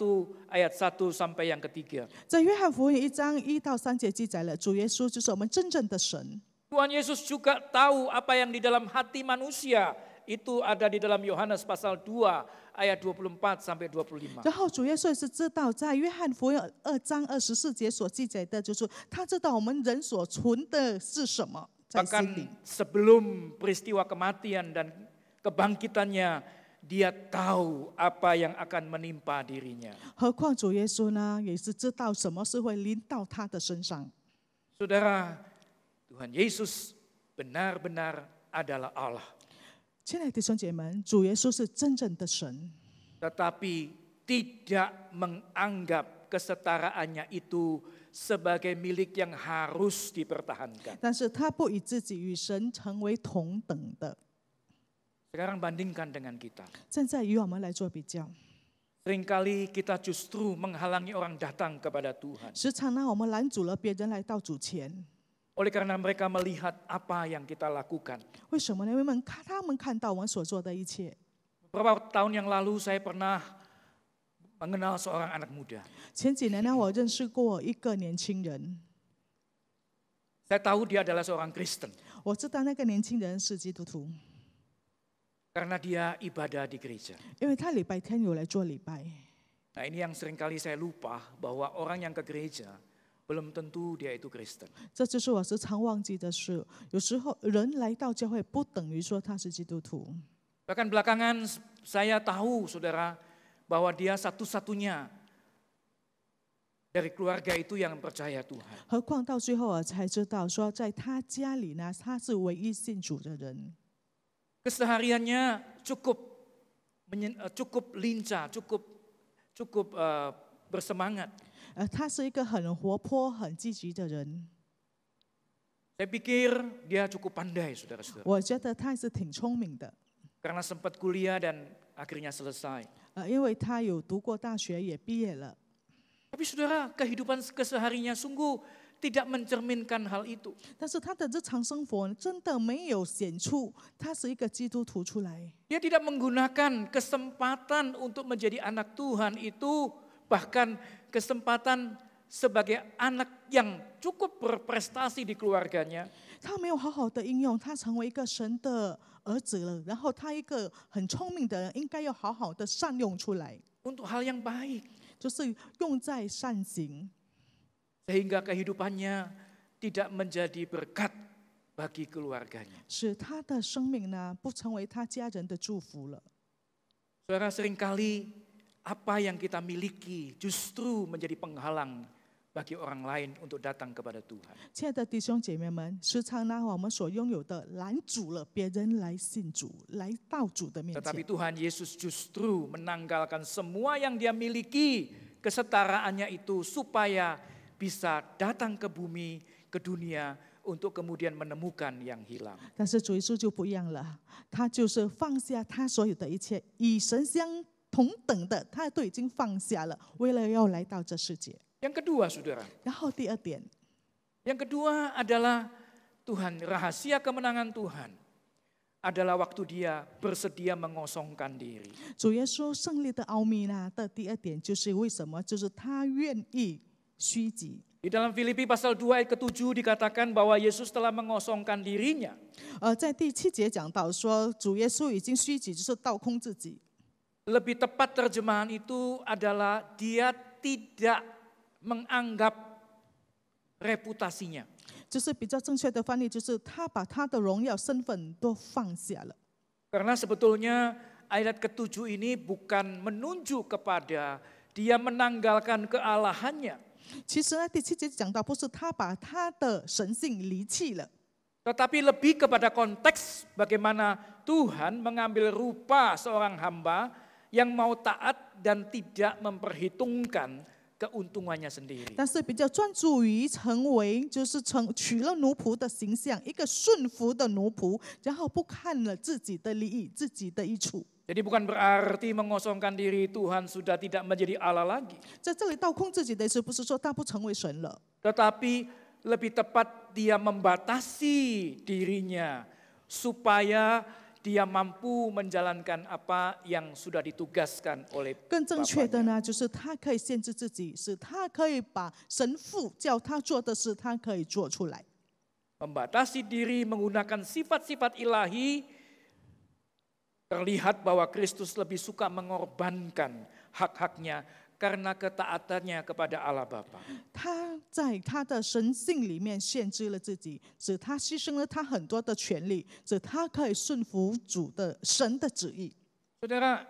[SPEAKER 4] ayat 1 sampai yang ketiga.
[SPEAKER 5] 在约翰福音1章1到3节记载了，主耶稣就是我们真正的神。
[SPEAKER 4] Tuhan Yesus juga tahu apa yang di dalam hati manusia. Itu ada di dalam Yohanes pasal 2 ayat 24 sampai 25.
[SPEAKER 5] 然后主耶稣也是知道，在约翰福音2章24节所记载的，就是他知道我们人所存的是什么在心里。
[SPEAKER 4] Bahkan sebelum peristiwa kematian dan kebangkitannya, dia tahu apa yang akan menimpa dirinya.
[SPEAKER 5] 何况主耶稣呢，也是知道什么是会临到他的身上。
[SPEAKER 4] Saudara, Tuhan Yesus benar-benar adalah Allah.
[SPEAKER 5] 亲爱的弟兄姐妹，主耶稣是真正的神，
[SPEAKER 4] Tetapi tidak menganggap kesetaraannya itu sebagai milik yang harus dipertahankan.
[SPEAKER 5] 但是他不以自己与神成为同等的。
[SPEAKER 4] Sekarang bandingkan dengan kita.
[SPEAKER 5] 现在与我们来做比较，
[SPEAKER 4] Seringkali kita justru menghalangi orang datang kepada Tuhan.
[SPEAKER 5] 时常呢，我们拦阻了别人来到主前。
[SPEAKER 4] Oleh karena mereka melihat apa yang kita lakukan.
[SPEAKER 5] 为什么呢？因为他们看到我们所做的一切。
[SPEAKER 4] Beberapa tahun yang lalu saya pernah mengenal seorang anak muda.
[SPEAKER 5] 前几年呢，我认识过一个年轻人，
[SPEAKER 4] Saya tahu dia adalah seorang Kristen.
[SPEAKER 5] 我知道那个年轻人是基督徒，
[SPEAKER 4] Karena dia ibadah di gereja.
[SPEAKER 5] 因为他礼拜天有来做礼拜。
[SPEAKER 4] Nah, ini yang seringkali saya lupa bahwa orang yang ke gereja belum tentu dia itu Kristen.
[SPEAKER 5] 这就是我时常忘记的事。有时候人来到教会，不等于说他是基督徒。
[SPEAKER 4] Bahkan belakangan saya tahu, saudara, bahwa dia satu-satunya dari keluarga itu yang percaya Tuhan.
[SPEAKER 5] 何况到最后我才知道，说在他家里呢，他是唯一信主的人。
[SPEAKER 4] Kesehariannya cukup lincah, cukup bersemangat.
[SPEAKER 5] 他是一个很活泼、很积极的人。
[SPEAKER 4] Saya pikir dia cukup pandai, saudara-saudara.
[SPEAKER 5] 我觉得他是挺聪明的，
[SPEAKER 4] Karena sempat kuliah dan akhirnya selesai.
[SPEAKER 5] 因为他有读过大学，也毕业了。
[SPEAKER 4] Tapi saudara, kehidupan kesehariannya sungguh tidak mencerminkan hal itu.
[SPEAKER 5] 但是他的日常生活真的没有显出他是一个基督徒出来。
[SPEAKER 4] Dia tidak menggunakan kesempatan untuk menjadi anak Tuhan itu, bahkan kesempatan sebagai anak yang cukup berprestasi di keluarganya.
[SPEAKER 5] 他没有好好的应用，他成为一个神的儿子了。然后他一个很聪明的人，应该要好好的善用出来，
[SPEAKER 4] Untuk hal yang baik.
[SPEAKER 5] 就是用在善行，
[SPEAKER 4] Sehingga kehidupannya tidak menjadi berkat bagi keluarganya.
[SPEAKER 5] 使他的生命呢不成为他家人的祝福了。
[SPEAKER 4] Saudara, seringkali apa yang kita miliki justru menjadi penghalang bagi orang lain untuk datang kepada Tuhan.
[SPEAKER 5] 亲爱的弟兄姐妹们，时常拿我们所拥有的拦阻了别人来信主，来到主的面
[SPEAKER 4] Tetapi
[SPEAKER 5] 前。
[SPEAKER 4] Tuhan Yesus justru menanggalkan semua yang dia miliki, kesetaraannya itu supaya bisa datang ke bumi, ke dunia untuk kemudian menemukan yang hilang.
[SPEAKER 5] 但是主耶稣就不一样了，他就是放下他所有的一切，与神相同等的，他都已经放下了，为了要来到这世界。
[SPEAKER 4] Yang kedua, saudara.
[SPEAKER 5] 然后第二点，
[SPEAKER 4] Yang kedua adalah Tuhan, rahasia kemenangan Tuhan adalah waktu dia bersedia mengosongkan diri.
[SPEAKER 5] 主耶稣胜利的奥秘呢的第二点就是为什么？就是他愿意虚己。
[SPEAKER 4] Di dalam Filipi pasal 2 ayat ke-7 dikatakan bahwa Yesus telah mengosongkan dirinya.
[SPEAKER 5] 在第7节讲到说，主耶稣已经虚己，就是倒空自己。
[SPEAKER 4] Lebih tepat terjemahan itu adalah dia tidak menganggap reputasinya.
[SPEAKER 5] 就是比较正确的翻译，就是他把他的荣耀身份都放下了。
[SPEAKER 4] Karena sebetulnya ayat ke-7 ini bukan menunjuk kepada dia menanggalkan kealahannya.
[SPEAKER 5] 其实呢，第7节讲到，不是他把他的神性离弃了，
[SPEAKER 4] Tetapi lebih kepada konteks bagaimana Tuhan mengambil rupa seorang hamba yang mau taat dan tidak memperhitungkan keuntungannya sendiri.
[SPEAKER 5] 但是比较专注于成为，就是取了奴仆的形象，一个顺服的奴仆，然后不看了自己的利益、自己的益处。
[SPEAKER 4] Jadi bukan berarti mengosongkan diri Tuhan sudah tidak menjadi Allah lagi.
[SPEAKER 5] 在这里倒空自己的意思，不是说他不成为神了，
[SPEAKER 4] Tetapi lebih tepat dia membatasi dirinya supaya dia mampu menjalankan apa yang sudah ditugaskan oleh
[SPEAKER 5] 更正确的
[SPEAKER 4] Bapaknya.
[SPEAKER 5] 呢，就是他可以限制自己，是他可以把神父叫他做的事，他可以做出来。
[SPEAKER 4] membatasi diri, menggunakan sifat-sifat ilahi, terlihat bahwa Kristus lebih suka mengorbankan hak-haknya karena ketaatannya kepada Allah Bapa.
[SPEAKER 5] 他在他的神性里面限制了自己，使他牺牲了他很多的权利，使他可以顺服主的神的旨意。
[SPEAKER 4] Saudara,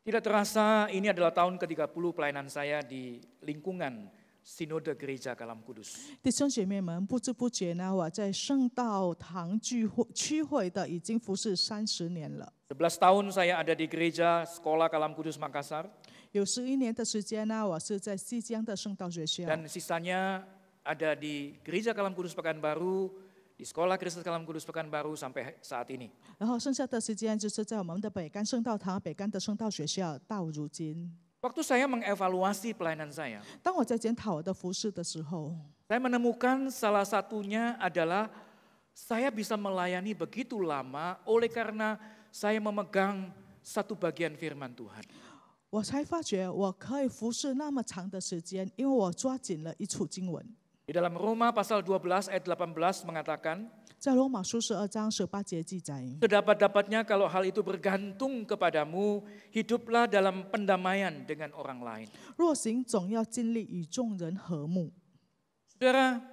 [SPEAKER 4] tidak terasa ini adalah tahun ke-30 pelayanan saya di lingkungan Sinode Gereja Kalam Kudus.
[SPEAKER 5] 弟兄姐妹们，不知不觉呢，我在圣道堂区会的已经服侍30年了。
[SPEAKER 4] 11 tahun saya ada di gereja Sekolah Kalam Kudus Makassar.
[SPEAKER 5] 有11年的时间呢，我是在西江的圣道学校，
[SPEAKER 4] Dan sisanya ada di Gereja Kalam Kudus Pekanbaru, di Sekolah Kristus Kalam Kudus Pekanbaru sampai saat ini.
[SPEAKER 5] 然后剩下的时间就是在我们的北干圣道堂、北干的圣道学校到如今。
[SPEAKER 4] Waktu saya mengevaluasi pelayanan saya,
[SPEAKER 5] 当我在检讨我的服侍的时候，
[SPEAKER 4] saya menemukan salah satunya adalah saya bisa melayani begitu lama oleh karena saya memegang satu bagian firman Tuhan.
[SPEAKER 5] 我才发觉我可以服侍那么长的时间，因为我抓紧了一处经文，
[SPEAKER 4] Di dalam Roma pasal 12 ayat 18 mengatakan,
[SPEAKER 5] 在罗马书12章18节记载。
[SPEAKER 4] sedapat-dapatnya kalau hal itu bergantung kepadamu, hiduplah dalam pendamaian dengan orang lain.
[SPEAKER 5] 若行，总要尽力与众人和睦。
[SPEAKER 4] Saudara,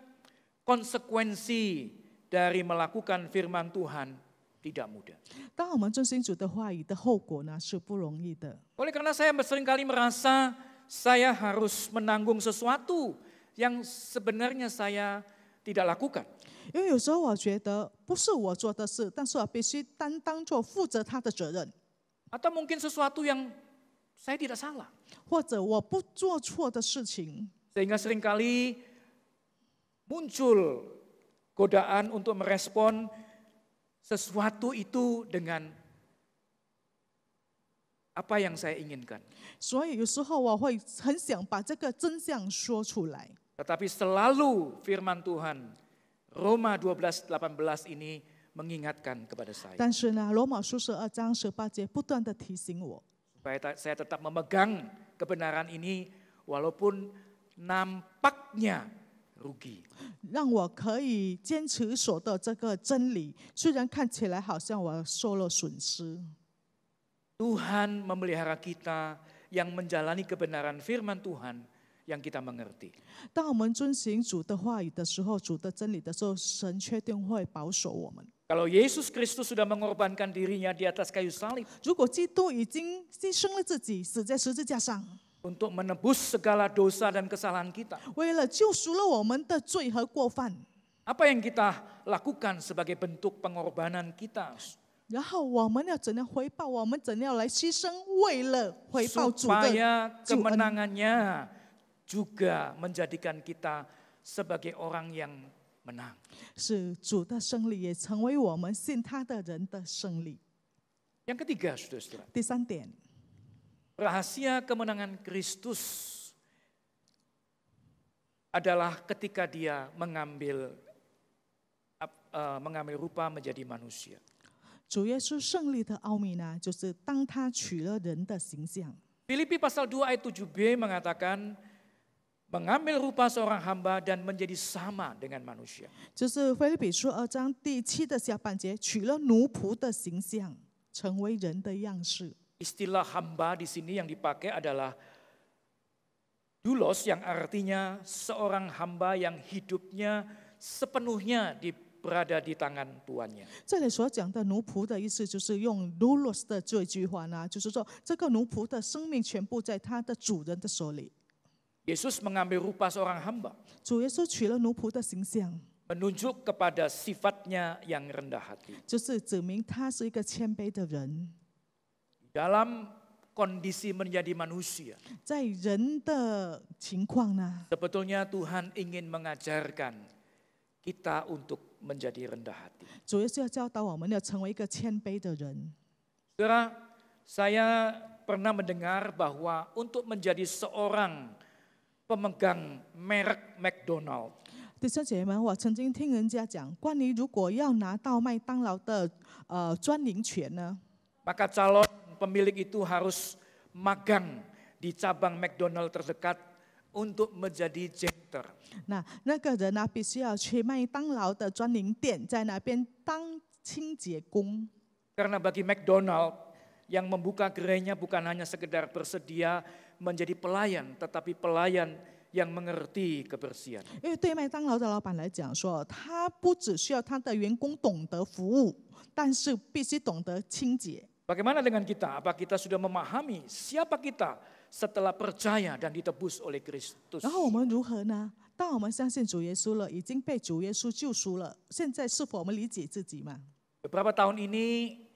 [SPEAKER 4] konsekuensi dari melakukan firman Tuhan tidak mudah.
[SPEAKER 5] 当我们遵行主的话语的后果呢，是不容易的。
[SPEAKER 4] Oleh karena saya seringkali merasa saya harus menanggung sesuatu yang sebenarnya saya tidak lakukan.
[SPEAKER 5] 因为有时候我觉得不是我做的事，但是我必须担当做负责他的责任，
[SPEAKER 4] Atau mungkin sesuatu yang saya tidak salah.
[SPEAKER 5] 或者我不做错的事情，
[SPEAKER 4] Sehingga seringkali muncul godaan untuk merespon sesuatu itu dengan apa yang saya inginkan.
[SPEAKER 5] 所以有时候我会很想把这个真相说出来。
[SPEAKER 4] Tetapi selalu firman Tuhan Roma 12:18 ini mengingatkan kepada saya.
[SPEAKER 5] 但是呢，罗马书12章18节不断的提醒我，
[SPEAKER 4] Supaya saya tetap memegang kebenaran ini walaupun nampaknya rugi.
[SPEAKER 5] 让我可以坚持所的这个真理，虽然看起来好像我受了损失。
[SPEAKER 4] Tuhan memelihara kita yang menjalani kebenaran firman Tuhan yang kita mengerti.
[SPEAKER 5] 当我们遵行主的话语的时候，主的真理的时候，神确定会保守我们。
[SPEAKER 4] Kalau Yesus Kristus sudah mengorbankan dirinya di atas kayu salib
[SPEAKER 5] 如果基督已经牺牲了自己，死在十字架上，
[SPEAKER 4] untuk menebus segala dosa dan kesalahan kita,
[SPEAKER 5] 为了救赎了我们的罪和过犯，
[SPEAKER 4] apa yang kita lakukan sebagai bentuk pengorbanan kita
[SPEAKER 5] 然后我们要怎样回报？我们怎样来牺牲，为了回报主的
[SPEAKER 4] supaya
[SPEAKER 5] 救恩？
[SPEAKER 4] kemenangannya juga menjadikan kita sebagai orang yang menang.
[SPEAKER 5] 是主的胜利，也成为我们信他的人的胜利。
[SPEAKER 4] Yang ketiga, saudara-saudara,
[SPEAKER 5] 第三点，
[SPEAKER 4] rahasia kemenangan Kristus adalah ketika dia mengambil rupa menjadi manusia.
[SPEAKER 5] 主耶稣胜利的奥秘呢，就是当他取了人的形象。
[SPEAKER 4] Filipi pasal 2 ayat 7b mengatakan mengambil rupa seorang hamba dan menjadi sama dengan manusia.
[SPEAKER 5] 就是腓立比书2章第7的下半节，取了奴仆的形象，成为人的样式。
[SPEAKER 4] Istilah hamba di sini yang dipakai adalah doulos, yang artinya seorang hamba yang hidupnya sepenuhnya berada di tangan tuannya.
[SPEAKER 5] 这里所讲的奴仆的意思，就是用 doulos 的这句话呢，就是说这个奴仆的生命全部在他的主人的手里。
[SPEAKER 4] Yesus mengambil rupa seorang hamba,
[SPEAKER 5] 主耶稣取了奴仆的形象，
[SPEAKER 4] menunjuk kepada sifatnya yang rendah hati.
[SPEAKER 5] 就是指明他是一个谦卑的人，
[SPEAKER 4] Dalam kondisi menjadi manusia,
[SPEAKER 5] 在人的情况呢，
[SPEAKER 4] sebetulnya Tuhan ingin mengajarkan kita untuk menjadi rendah hati.
[SPEAKER 5] 主耶稣要教导我们要成为一个谦卑的人。
[SPEAKER 4] Saudara, saya pernah mendengar bahwa untuk menjadi seorang pemegang merek McDonald,
[SPEAKER 5] 弟兄姐妹们，我曾经听人家讲，关于如果要拿到麦当劳的专营权呢，
[SPEAKER 4] maka calon pemilik itu harus magang di cabang McDonald terdekat untuk menjadi janitor.
[SPEAKER 5] 那个人呢，必须要去麦当劳的专营店，在那边当清洁工。
[SPEAKER 4] Karena bagi McDonald yang membuka gerainya bukan hanya sekedar bersedia menjadi pelayan, tetapi pelayan yang mengerti kebersihan.
[SPEAKER 5] 因为对麦当劳的老板来讲说，他不只需要他的员工懂得服务，但是必须懂得清洁。
[SPEAKER 4] Bagaimana dengan kita? Apa kita sudah memahami siapa kita setelah percaya dan ditebus oleh Kristus?
[SPEAKER 5] 然后我们如何呢？当我们相信主耶稣了，已经被主耶稣救赎了，现在是否我们理解自己吗？
[SPEAKER 4] Beberapa tahun ini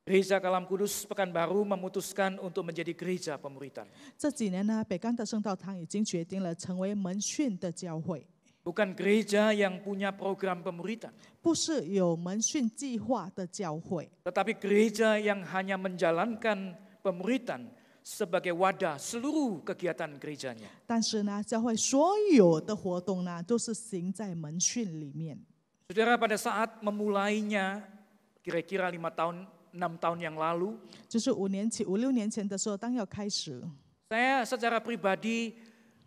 [SPEAKER 4] Gereja Kalam Kudus Pekanbaru memutuskan untuk menjadi gereja pemuritan.
[SPEAKER 5] 这几年呢，北干的圣道堂已经决定了成为门训的教会，
[SPEAKER 4] Bukan gereja yang punya program pemuritan,
[SPEAKER 5] 不是有门训计划的教会，
[SPEAKER 4] tetapi gereja yang hanya menjalankan pemuritan sebagai wadah seluruh kegiatan gerejanya.
[SPEAKER 5] 但是呢，教会所有的活动呢，都是行在门训里面。
[SPEAKER 4] Saudara, pada saat memulainya kira-kira 6 tahun yang lalu,
[SPEAKER 5] 就是5、6年前的时候，当要开始，
[SPEAKER 4] saya secara pribadi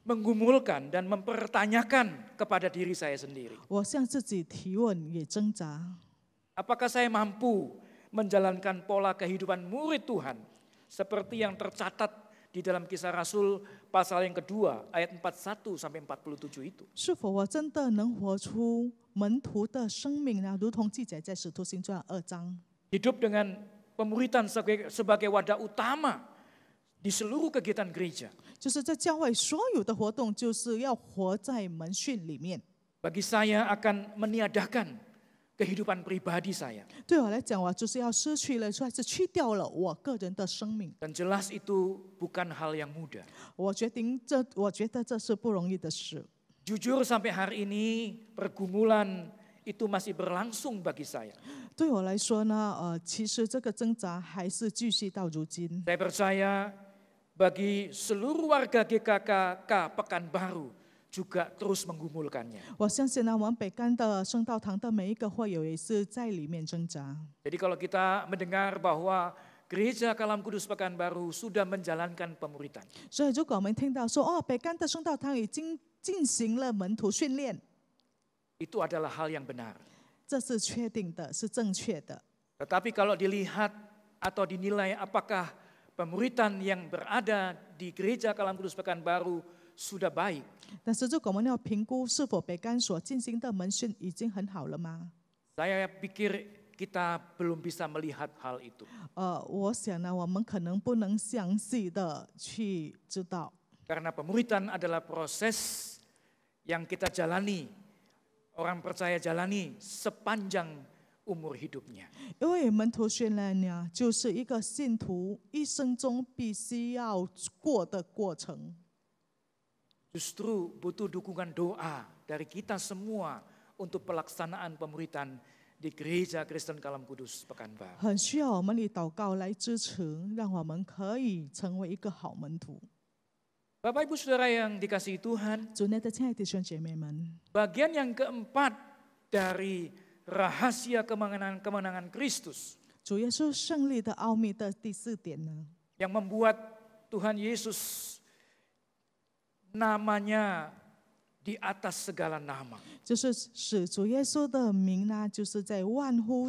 [SPEAKER 4] menggumulkan dan mempertanyakan kepada diri saya sendiri.
[SPEAKER 5] 我向自己提问，也挣扎。
[SPEAKER 4] Apakah saya mampu menjalankan pola kehidupan murid Tuhan seperti yang tercatat di dalam Kisah Rasul pasal yang kedua ayat 41 sampai 47 itu?
[SPEAKER 5] 是否我真的能活出门徒的生命呢？如同记载在《使徒行传》2章，
[SPEAKER 4] Hidup dengan pemuritan sebagai wadah utama di seluruh kegiatan gereja.
[SPEAKER 5] 就是在教会所有的活动，就是要活在门训里面。
[SPEAKER 4] Bagi saya akan meniadakan kehidupan pribadi saya.
[SPEAKER 5] 对我来讲，我就是要失去了，还是去掉了我个人的生命。
[SPEAKER 4] Dan jelas itu bukan hal yang mudah.
[SPEAKER 5] 我觉得这是不容易的事。
[SPEAKER 4] Jujur sampai hari ini pergumulan itu masih berlangsung bagi saya.
[SPEAKER 5] 对我来说呢，其实这个挣扎还是继续到如今。
[SPEAKER 4] Saya percaya bagi seluruh warga GKK Pekanbaru juga terus menggumulkannya.
[SPEAKER 5] 我相信呢，我们北干的圣道堂的每一个会友也是在里面挣扎。
[SPEAKER 4] Jadi kalau kita mendengar bahwa Gereja Kalam Kudus Pekanbaru sudah menjalankan pemuritan,
[SPEAKER 5] 所以，如果我们听到说，北干的圣道堂已经进行了门徒训练，
[SPEAKER 4] itu adalah hal yang benar.
[SPEAKER 5] 这是确定的，是正确的。
[SPEAKER 4] Tetapi kalau dilihat atau dinilai apakah pemuritan yang berada di Gereja Kalam Kudus Pekanbaru sudah baik,
[SPEAKER 5] 但是，如果我们要评估是否北干所进行的门训已经很好了吗？
[SPEAKER 4] saya pikir kita belum bisa melihat hal itu.
[SPEAKER 5] 我想呢，我们可能不能详细的去知道，
[SPEAKER 4] Karena pemuritan adalah proses yang kita jalani, orang percaya jalani sepanjang umur hidupnya.
[SPEAKER 5] 因为门徒训练呢，就是一个信徒一生中必须要过的过程。
[SPEAKER 4] Justru butuh dukungan doa dari kita semua untuk pelaksanaan pemuritan di Gereja Kristen Kalam Kudus Pekanbaru.
[SPEAKER 5] 很需要我们的祷告来支持，让我们可以成为一个好门徒。
[SPEAKER 4] Bapak Ibu Saudara yang dikasihi Tuhan,
[SPEAKER 5] 主内的亲爱的弟兄姐妹们，
[SPEAKER 4] bagian yang keempat dari rahasia kemenangan Kristus
[SPEAKER 5] 主耶稣胜利的奥秘的第4点呢，
[SPEAKER 4] yang membuat Tuhan Yesus namanya di atas segala nama.
[SPEAKER 5] 就是使主耶稣的名呢，就是在万乎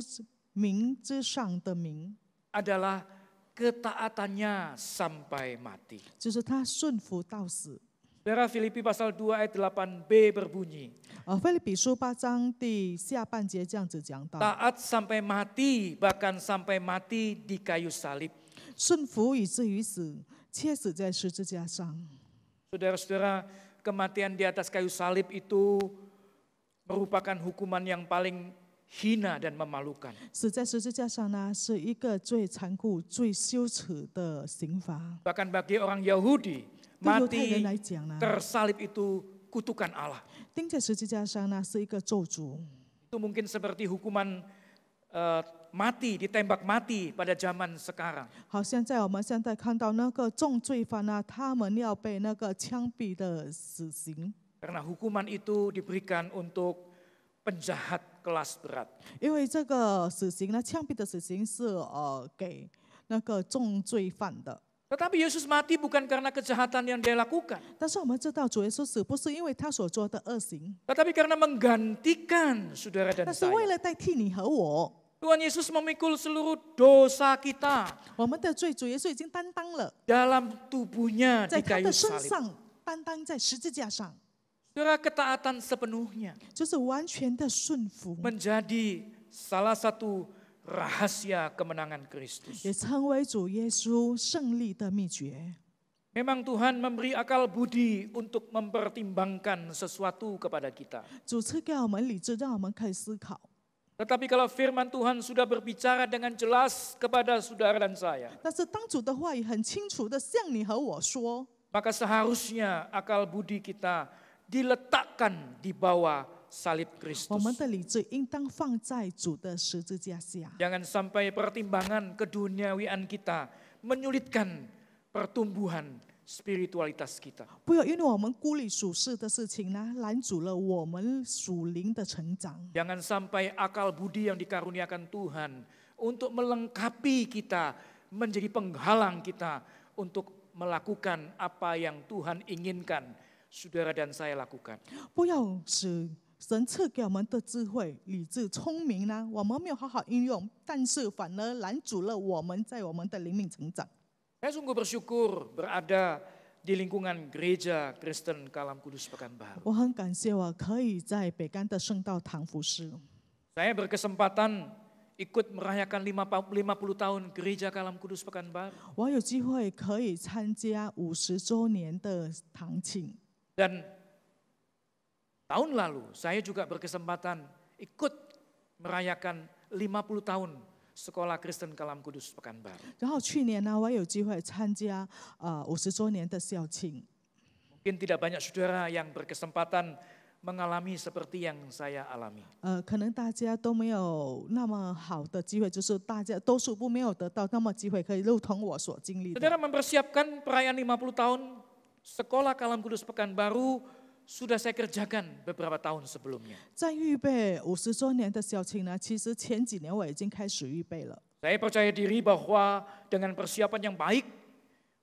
[SPEAKER 5] 名之上的名，
[SPEAKER 4] adalah ketaatannya sampai mati.
[SPEAKER 5] 就是他顺服到死。
[SPEAKER 4] Saudara, Filipi pasal 2 ayat 8b berbunyi,
[SPEAKER 5] 腓立比书8章第下半节这样子讲到，
[SPEAKER 4] taat sampai mati, bahkan sampai mati di kayu salib.
[SPEAKER 5] 顺服以至于死，切死在十字架上。
[SPEAKER 4] Saudara-saudara, kematian di atas kayu salib itu merupakan hukuman yang paling hina dan memalukan.
[SPEAKER 5] 死在十字架上呢，是一个最残酷、最羞耻的刑罚。
[SPEAKER 4] Bahkan bagi orang Yahudi,
[SPEAKER 5] 对犹太人
[SPEAKER 4] mati
[SPEAKER 5] 来讲呢，
[SPEAKER 4] tersalib itu kutukan Allah.
[SPEAKER 5] 钉在十字架上呢，是一个咒诅。
[SPEAKER 4] Itu mungkin seperti hukuman mati, ditembak mati pada zaman sekarang.
[SPEAKER 5] 好像在我们现在看到那个重罪犯呢，他们要被那个枪毙的死刑，
[SPEAKER 4] Karena hukuman itu diberikan untuk penjahat kelas berat.
[SPEAKER 5] 因为这个死刑呢，枪毙的死刑是给那个重罪犯的。
[SPEAKER 4] Tetapi Yesus mati bukan karena kejahatan yang dia lakukan.
[SPEAKER 5] 但是我们知道主耶稣死不是因为他所做的恶行，
[SPEAKER 4] Tetapi karena menggantikan saudara dan
[SPEAKER 5] 但是为
[SPEAKER 4] saya.
[SPEAKER 5] 了代替你和我，
[SPEAKER 4] Tuhan Yesus memikul seluruh dosa kita
[SPEAKER 5] 我们的罪主耶稣已经担当了，
[SPEAKER 4] dalam tubuhnya
[SPEAKER 5] 在
[SPEAKER 4] di
[SPEAKER 5] 他
[SPEAKER 4] kayu
[SPEAKER 5] 的身
[SPEAKER 4] salib.
[SPEAKER 5] 上担当在十字架上，
[SPEAKER 4] Saudara, ketaatan sepenuhnya
[SPEAKER 5] 就是完全的顺服，
[SPEAKER 4] menjadi salah satu rahasia kemenangan Kristus.
[SPEAKER 5] 也成为主耶稣胜利的秘诀。
[SPEAKER 4] Memang Tuhan memberi akal budi untuk mempertimbangkan sesuatu kepada kita.
[SPEAKER 5] 主赐给我们理智，让我们可以思考。
[SPEAKER 4] Tetapi kalau firman Tuhan sudah berbicara dengan jelas kepada saudara dan saya,
[SPEAKER 5] 但是当主的话语很清楚的向你和我说，
[SPEAKER 4] maka seharusnya akal budi kita diletakkan di bawah salib
[SPEAKER 5] 我
[SPEAKER 4] Kristus.
[SPEAKER 5] 们的理智应当放在主的十字架下。
[SPEAKER 4] Jangan sampai pertimbangan keduniawian kita menyulitkan pertumbuhan spiritualitas kita.
[SPEAKER 5] 不要因为我们孤立属世的事情呢，拦阻了我们属灵的成长。
[SPEAKER 4] Jangan sampai akal budi yang dikaruniakan Tuhan untuk melengkapi kita menjadi penghalang kita untuk melakukan apa yang Tuhan inginkan saudara dan saya lakukan.
[SPEAKER 5] 不要使神赐给我们的智慧、理智、聪明呢，我们没有好好运用，但是反而拦阻了我们在我们的灵命成长。
[SPEAKER 4] Saya sungguh bersyukur berada di lingkungan gereja Kristen Kalam Kudus Pekanbaru.
[SPEAKER 5] 我很感谢我可以在北干的圣道堂服侍。
[SPEAKER 4] Saya berkesempatan ikut merayakan 50 tahun gereja Kalam Kudus Pekanbaru.
[SPEAKER 5] 我有机会可以参加50周年的堂庆。
[SPEAKER 4] Dan tahun lalu saya juga berkesempatan ikut merayakan 50 tahun Sekolah Kristen Kalam Kudus Pekanbaru.
[SPEAKER 5] 然后去年呢，我有机会参加50周年的校庆。
[SPEAKER 4] Mungkin tidak banyak saudara yang berkesempatan mengalami seperti yang saya alami.
[SPEAKER 5] 可能大家都没有那么好的机会，就是大家多数没有得到那么机会，可以如同我所经历的。
[SPEAKER 4] Saudara mempersiapkan perayaan 50 tahun Sekolah Kalam Kudus Pekanbaru sudah saya kerjakan beberapa tahun sebelumnya.
[SPEAKER 5] 在预备50周年的校庆呢，其实前几年我已经开始预备了。
[SPEAKER 4] Saya percaya diri bahwa dengan persiapan yang baik,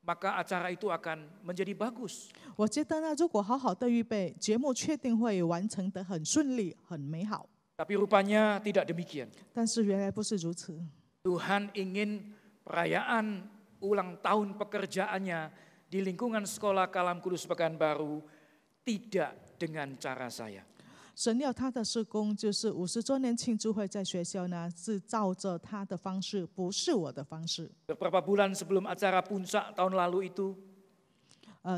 [SPEAKER 4] maka acara itu akan menjadi bagus.
[SPEAKER 5] 我觉得呢，如果好好的预备，节目确定会完成得很顺利、很美好。
[SPEAKER 4] Tapi rupanya tidak demikian.
[SPEAKER 5] 但是原来不是如此，
[SPEAKER 4] Tuhan ingin perayaan ulang tahun pekerjaannya di lingkungan Sekolah Kalam Kudus Pekanbaru tidak dengan cara saya.
[SPEAKER 5] 神要他的事工就是50周年庆祝会在学校呢，是照着他的方式，不是我的方式。
[SPEAKER 4] Beberapa bulan sebelum acara puncak tahun lalu itu,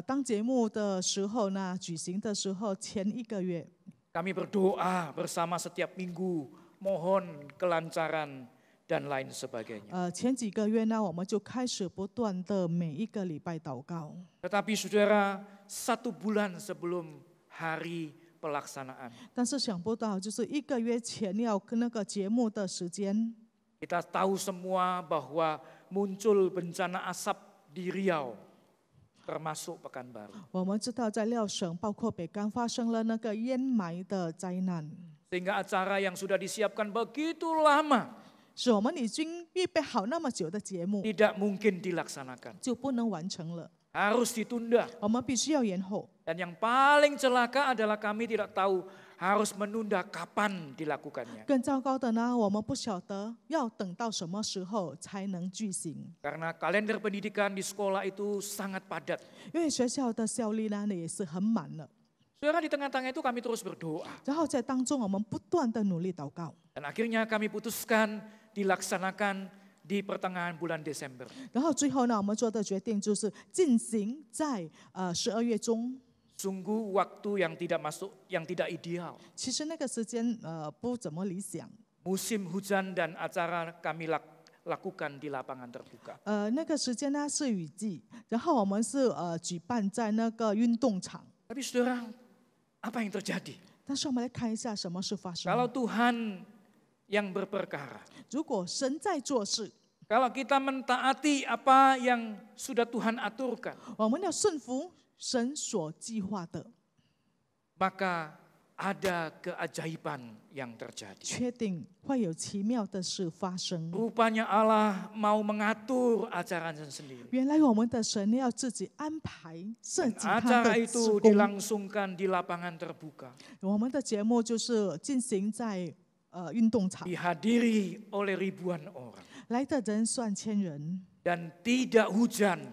[SPEAKER 5] 当节目的时候呢，举行的时候前1个月，
[SPEAKER 4] kami berdoa bersama setiap minggu, mohon kelancaran dan lain sebagainya.
[SPEAKER 5] 前几个月呢，我们就开始不断的每一个礼拜祷告。
[SPEAKER 4] Tetapi saudara, 1 bulan sebelum hari pelaksanaan,
[SPEAKER 5] 但是想不到，就是1个月前要那个节目的时间，
[SPEAKER 4] kita tahu semua bahwa muncul bencana asap di Riau, termasuk Pekanbaru.
[SPEAKER 5] 我们知道在廖省，包括北干发生了那个烟霾的灾难，
[SPEAKER 4] Sehingga acara yang sudah disiapkan begitu lama
[SPEAKER 5] 是我们已经预备好那么久的节目
[SPEAKER 4] tidak mungkin dilaksanakan.
[SPEAKER 5] 就不能完成了，
[SPEAKER 4] Harus ditunda.
[SPEAKER 5] 我们必须要延后。
[SPEAKER 4] Dan yang paling celaka adalah kami tidak tahu harus menunda kapan dilakukannya.
[SPEAKER 5] 更糟糕的呢，我们不晓得要等到什么时候才能举行，
[SPEAKER 4] Karena kalender pendidikan di sekolah itu sangat padat.
[SPEAKER 5] 因为学校的效力呢也是很满了。
[SPEAKER 4] Saudara, di tengah-tengah itu kami terus berdoa.
[SPEAKER 5] 然后在当中，我们不断的努力祷告，
[SPEAKER 4] Dan akhirnya kami putuskan dilaksanakan di pertengahan bulan Desember.
[SPEAKER 5] 然后最后呢，我们做的决定就是进行在12月中。
[SPEAKER 4] Sungguh waktu yang tidak ideal.
[SPEAKER 5] 其实那个时间不怎么理想，
[SPEAKER 4] Musim hujan dan acara kami lakukan di lapangan terbuka.
[SPEAKER 5] 那个时间呢是雨季，然后我们是举办在那个运动场。
[SPEAKER 4] Tapi saudara, apa yang terjadi?
[SPEAKER 5] 但是我们来看一下什么事发生。
[SPEAKER 4] Kalau Tuhan yang berperkara,
[SPEAKER 5] 如果神在做事，
[SPEAKER 4] kalau kita mentaati apa yang sudah Tuhan aturkan,
[SPEAKER 5] 我们要顺服神所计划的，
[SPEAKER 4] maka ada keajaiban yang terjadi.
[SPEAKER 5] 确定会有奇妙的事发生。
[SPEAKER 4] Rupanya Allah mau mengatur acaranya sendiri.
[SPEAKER 5] 原来我们的神要自己安排设
[SPEAKER 4] Dan
[SPEAKER 5] 计他
[SPEAKER 4] acara
[SPEAKER 5] 的
[SPEAKER 4] itu
[SPEAKER 5] 事工。
[SPEAKER 4] dilangsungkan di lapangan terbuka.
[SPEAKER 5] 我们的节目就是进行在运动场，
[SPEAKER 4] Dihadiri oleh ribuan orang.
[SPEAKER 5] 来的人算千人，
[SPEAKER 4] Dan tidak hujan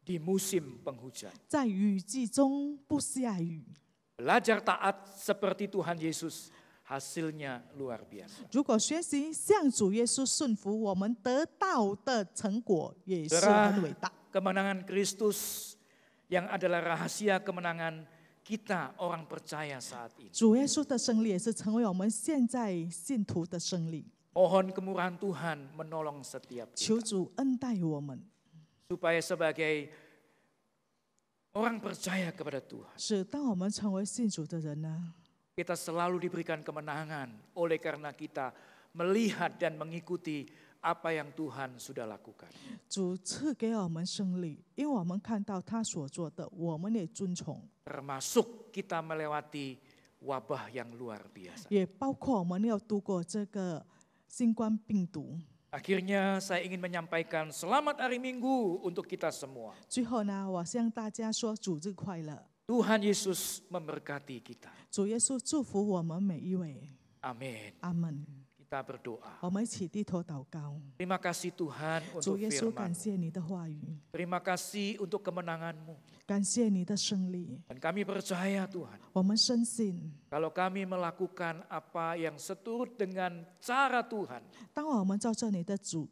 [SPEAKER 4] di musim penghujan.
[SPEAKER 5] 在雨季中不下雨。
[SPEAKER 4] Belajar taat seperti Tuhan Yesus, hasilnya luar biasa.
[SPEAKER 5] 如果学习向主耶稣顺服，我们得到的成果也是
[SPEAKER 4] Saudara,
[SPEAKER 5] 很伟大。
[SPEAKER 4] kemenangan Kristus yang adalah rahasia kemenangan kita orang percaya saat ini.
[SPEAKER 5] 主耶稣的胜利也是成为我们现在信徒的胜利。
[SPEAKER 4] Mohon kemurahan Tuhan menolong setiap
[SPEAKER 5] 求
[SPEAKER 4] kita.
[SPEAKER 5] 主恩待我们，
[SPEAKER 4] Supaya sebagai orang percaya kepada Tuhan,
[SPEAKER 5] 是当我们成为信主的人呢，
[SPEAKER 4] kita selalu diberikan kemenangan oleh karena kita melihat dan mengikuti apa yang Tuhan sudah lakukan.
[SPEAKER 5] 主赐给我们胜利，因为我们看到他所做的，我们也遵从，
[SPEAKER 4] Termasuk kita melewati wabah yang luar biasa.
[SPEAKER 5] 也包括我们要度过这个新冠病毒。
[SPEAKER 4] Akhirnya saya ingin menyampaikan selamat hari Minggu untuk kita semua.
[SPEAKER 5] 最后呢，我向大家说主日快乐，
[SPEAKER 4] Tuhan Yesus memberkati kita.
[SPEAKER 5] 主耶稣祝福我们每一位，
[SPEAKER 4] Amin.
[SPEAKER 5] 阿门。
[SPEAKER 4] Kita berdoa.
[SPEAKER 5] 我们一起低头祷告，
[SPEAKER 4] Terima kasih Tuhan
[SPEAKER 5] 主
[SPEAKER 4] untuk
[SPEAKER 5] 耶稣，感
[SPEAKER 4] firman-Mu.
[SPEAKER 5] 谢你的话语，
[SPEAKER 4] Terima kasih untuk kemenangan-Mu.
[SPEAKER 5] 感谢你的胜利，
[SPEAKER 4] Dan kami percaya Tuhan,
[SPEAKER 5] 我们深信，
[SPEAKER 4] kalau kami melakukan apa yang seturut dengan cara Tuhan,
[SPEAKER 5] 当我们照着你的旨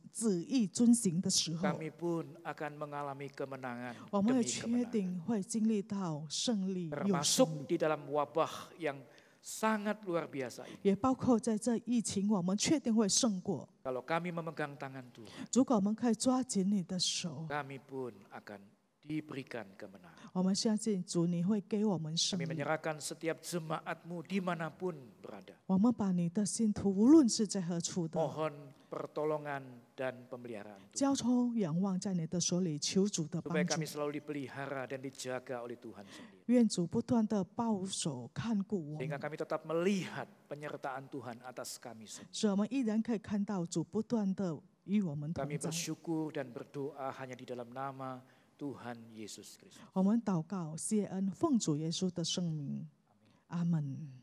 [SPEAKER 5] 意遵行的时候，
[SPEAKER 4] kami pun akan mengalami kemenangan
[SPEAKER 5] 我们也
[SPEAKER 4] demi
[SPEAKER 5] 确
[SPEAKER 4] kemenangan.
[SPEAKER 5] 定会经历到胜利又胜
[SPEAKER 4] Termasuk
[SPEAKER 5] 利，
[SPEAKER 4] di dalam wabah yang sangat luar biasa ini.
[SPEAKER 5] 也包括在这疫情，我们确定会胜过。
[SPEAKER 4] Kalau kami memegang tangan Tuhan,
[SPEAKER 5] 如果我们可以抓紧你的手，
[SPEAKER 4] kami pun akan diberikan kemenangan.
[SPEAKER 5] 我们相信主你会给我们胜
[SPEAKER 4] Kami
[SPEAKER 5] 利。
[SPEAKER 4] menyerahkan setiap jemaat-Mu dimanapun berada.
[SPEAKER 5] 我们把你的信徒，无论是在何处的，
[SPEAKER 4] Mohon pertolongan dan pemeliharaan Tuhan.
[SPEAKER 5] 交托仰望在你的手里，求主的帮
[SPEAKER 4] Supaya
[SPEAKER 5] 助
[SPEAKER 4] kami。selalu dipelihara dan dijaga oleh Tuhan sendiri.
[SPEAKER 5] 愿主不断的保守看顾我
[SPEAKER 4] Sehingga
[SPEAKER 5] 们，
[SPEAKER 4] kami tetap melihat penyertaan Tuhan atas kami semua.
[SPEAKER 5] 使我们依然可以看到主不断的与我们同
[SPEAKER 4] Kami
[SPEAKER 5] 在。
[SPEAKER 4] bersyukur dan berdoa hanya di dalam nama Tuhan Yesus Kristus.
[SPEAKER 5] 我们祷告谢恩，奉主耶稣的圣名，阿门。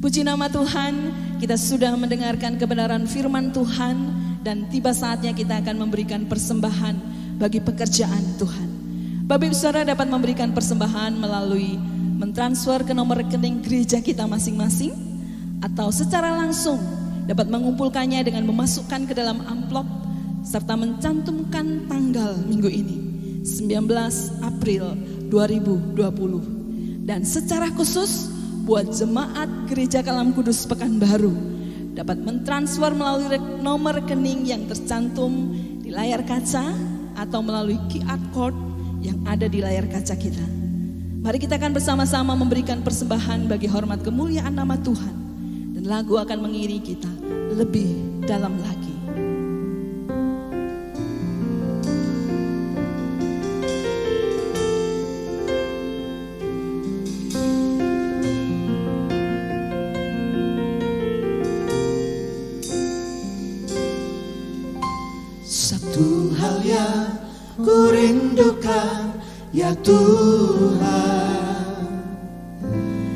[SPEAKER 1] Puji nama Tuhan, kita sudah mendengarkan kebenaran firman Tuhan dan tiba saatnya kita akan memberikan persembahan bagi pekerjaan Tuhan. Bapak Ibu Saudara dapat memberikan persembahan melalui mentransfer ke nomor rekening gereja kita masing-masing atau secara langsung dapat mengumpulkannya dengan memasukkan ke dalam amplop serta mencantumkan tanggal minggu ini 19 April 2020 dan secara khusus buat jemaat Gereja Kalam Kudus Pekanbaru dapat mentransfer melalui nomor rekening yang tercantum di layar kaca atau melalui QR code yang ada di layar kaca kita. Mari kita akan bersama-sama memberikan persembahan bagi hormat kemuliaan nama Tuhan dan lagu akan mengiringi kita lebih dalam lagi.
[SPEAKER 3] Satu hal yang ku rindukan, ya Tuhan,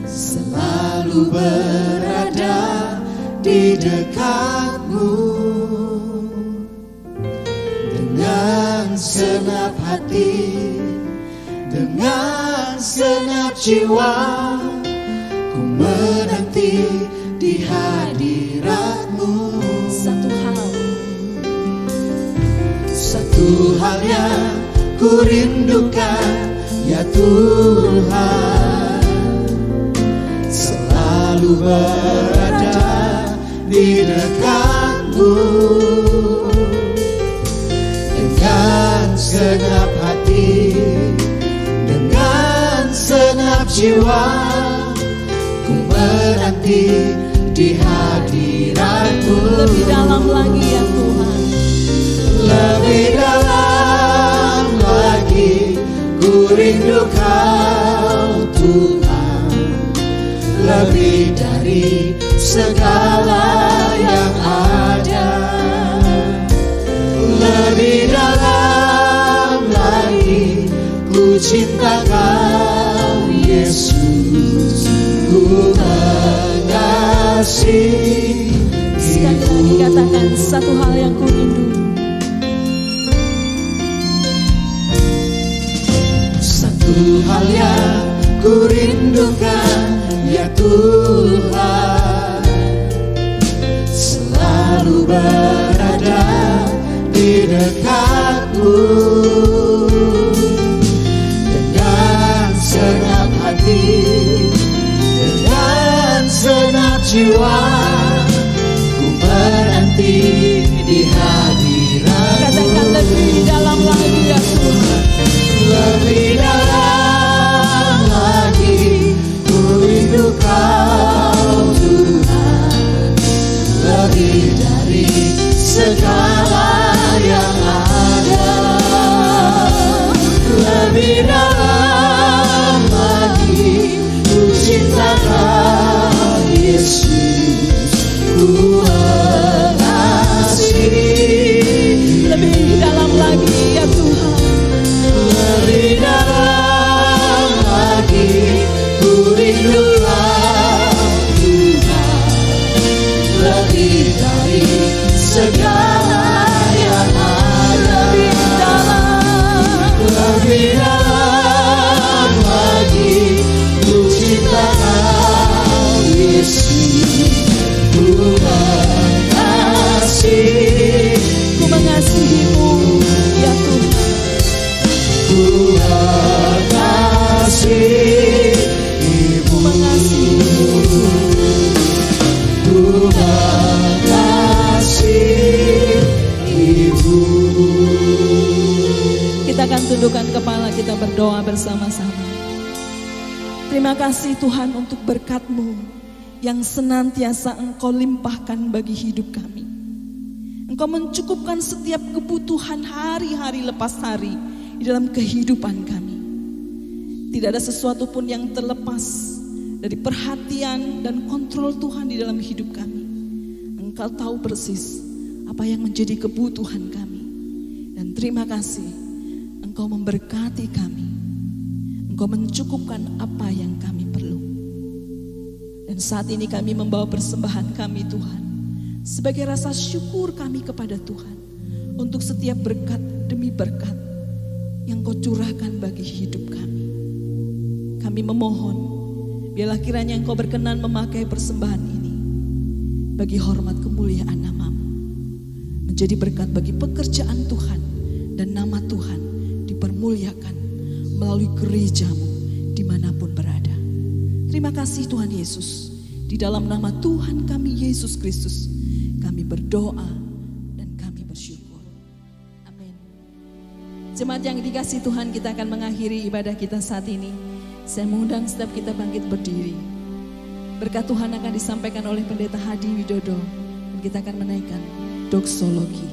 [SPEAKER 3] selalu berada di dekat-Mu dengan senap hati, dengan senap jiwa, ku menanti di hadirat-Mu. Satu hal yang ku rindukan, ya Tuhan, selalu berada di dekat-Mu dengan segenap hati, dengan segenap jiwa, ku menanti di hadirat-Mu.
[SPEAKER 1] Lebih dalam lagi ya Tuhan,
[SPEAKER 3] lebih dalam lagi ku rindu Kau Tuhan, lebih dari segala yang ada, lebih dalam lagi ku cinta Kau Yesus, ku mengasihi.
[SPEAKER 1] Sekali lagi katakan satu hal yang ku rindu.
[SPEAKER 3] Satu hal yang ku rindukan ya Tuhan, selalu berada di dekat-Mu dengan senang hati, dengan senang jiwa, ku menanti di hadirat-Mu.
[SPEAKER 1] Katakan lebih dalam lagi ya Tuhan,
[SPEAKER 3] lebih dalam lagi ku rindu Kau Tuhan, lebih dari segala yang ada, lebih dalam lagi ku cinta Kau Yesus, ku mengasihi.
[SPEAKER 1] lebih dalam lagi ya Tuhan,
[SPEAKER 3] lebih dalam lagi ku rindu Kau Tuhan, lebih dari segala yang ada, lebih dalam lagi ku cinta Kau Yesus, ku mengasihi.
[SPEAKER 1] ku mengasihi-Mu ya Tuhan.
[SPEAKER 3] Ku mengasihi,
[SPEAKER 1] Ku mengasihi-Mu.
[SPEAKER 3] ku mengasihi-Mu.
[SPEAKER 1] Kita akan tundukkan kepala, kita berdoa bersama-sama. Terima kasih Tuhan untuk berkat-Mu yang senantiasa Engkau limpahkan bagi hidup kami. Engkau mencukupkan setiap kebutuhan hari-hari lepas hari di dalam kehidupan kami. Tidak ada sesuatu pun yang terlepas dari perhatian dan kontrol Tuhan di dalam hidup kami. Engkau tahu persis apa yang menjadi kebutuhan kami. Dan terima kasih Engkau memberkati kami. Engkau mencukupkan apa yang kami perlu. Dan saat ini kami membawa persembahan kami Tuhan, sebagai rasa syukur kami kepada Tuhan untuk setiap berkat demi berkat yang Kau curahkan bagi hidup kami. Kami memohon, biarlah kiranya Engkau berkenan memakai persembahan ini bagi hormat kemuliaan nama-Mu, menjadi berkat bagi pekerjaan Tuhan dan nama Tuhan dipermuliakan melalui gereja-Mu dimanapun berada. Terima kasih Tuhan Yesus, di dalam nama Tuhan kami Yesus Kristus kami berdoa dan kami bersyukur. Amin. Jemaat yang dikasihi Tuhan, kita akan mengakhiri ibadah kita saat ini. Saya mengundang setiap kita bangkit berdiri. Berkat Tuhan akan disampaikan oleh Pendeta Hadi Widodo dan kita akan menaikkan doksologi.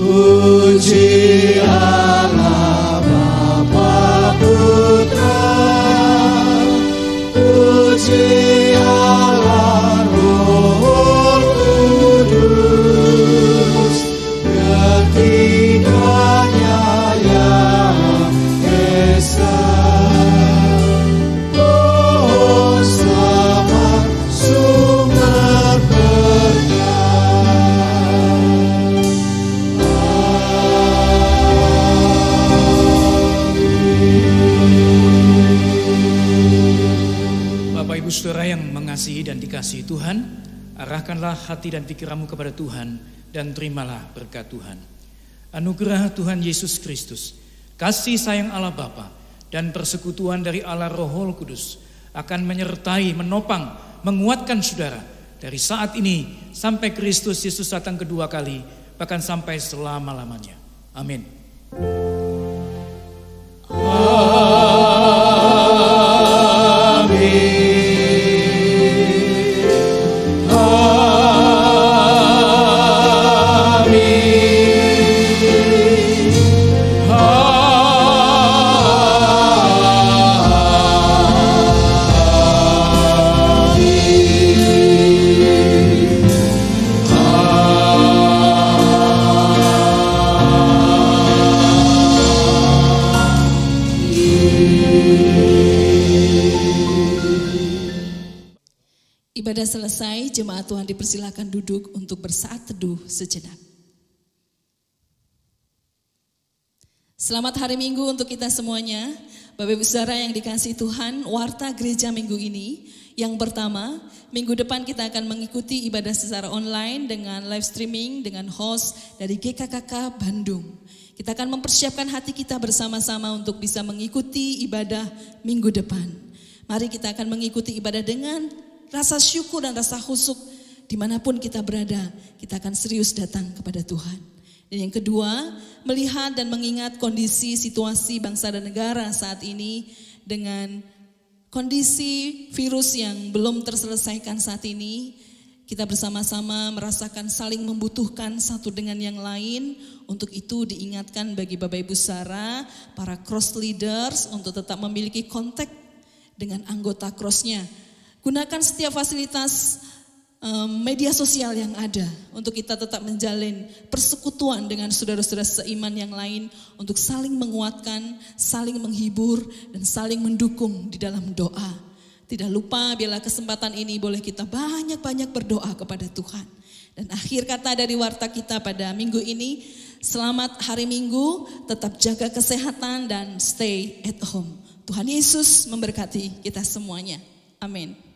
[SPEAKER 3] Puji Allah Bapa Putra, puji Allah Roh Kudus, ketiganya yang esa. Oh selamat sumber berkat.
[SPEAKER 4] Saudara yang mengasihi dan dikasihi Tuhan, arahkanlah hati dan pikiranmu kepada Tuhan dan terimalah berkat Tuhan. Anugerah Tuhan Yesus Kristus, kasih sayang Allah Bapa dan persekutuan dari Allah Roh Kudus akan menyertai, menopang, menguatkan saudara dari saat ini sampai Kristus Yesus datang kedua kali, bahkan sampai selama-lamanya. Amin.
[SPEAKER 3] Amin.
[SPEAKER 1] Sudah selesai, jemaat Tuhan dipersilakan duduk untuk bersaat teduh sejenak. Selamat hari Minggu untuk kita semuanya. Bapak Ibu Saudara yang dikasihi Tuhan, warta gereja minggu ini. Yang pertama, minggu depan kita akan mengikuti ibadah secara online dengan live streaming dengan host dari GKKK Bandung. Kita akan mempersiapkan hati kita bersama-sama untuk bisa mengikuti ibadah minggu depan. Mari kita akan mengikuti ibadah dengan rasa syukur dan rasa khusyuk dimanapun kita berada. Kita akan serius datang kepada Tuhan. Dan yang kedua, melihat dan mengingat kondisi situasi bangsa dan negara saat ini dengan kondisi virus yang belum terselesaikan saat ini, kita bersama-sama merasakan saling membutuhkan satu dengan yang lain. Untuk itu diingatkan bagi Bapak Ibu Saudara, para cross leaders untuk tetap memiliki kontak dengan anggota crossnya. Gunakan setiap fasilitas media sosial yang ada untuk kita tetap menjalin persekutuan dengan saudara-saudara seiman yang lain untuk saling menguatkan, saling menghibur, dan saling mendukung di dalam doa. Tidak lupa bila kesempatan ini boleh kita banyak-banyak berdoa kepada Tuhan. Dan akhir kata dari warta kita pada minggu ini, selamat hari Minggu, tetap jaga kesehatan dan stay at home. Tuhan Yesus memberkati kita semuanya. Amin.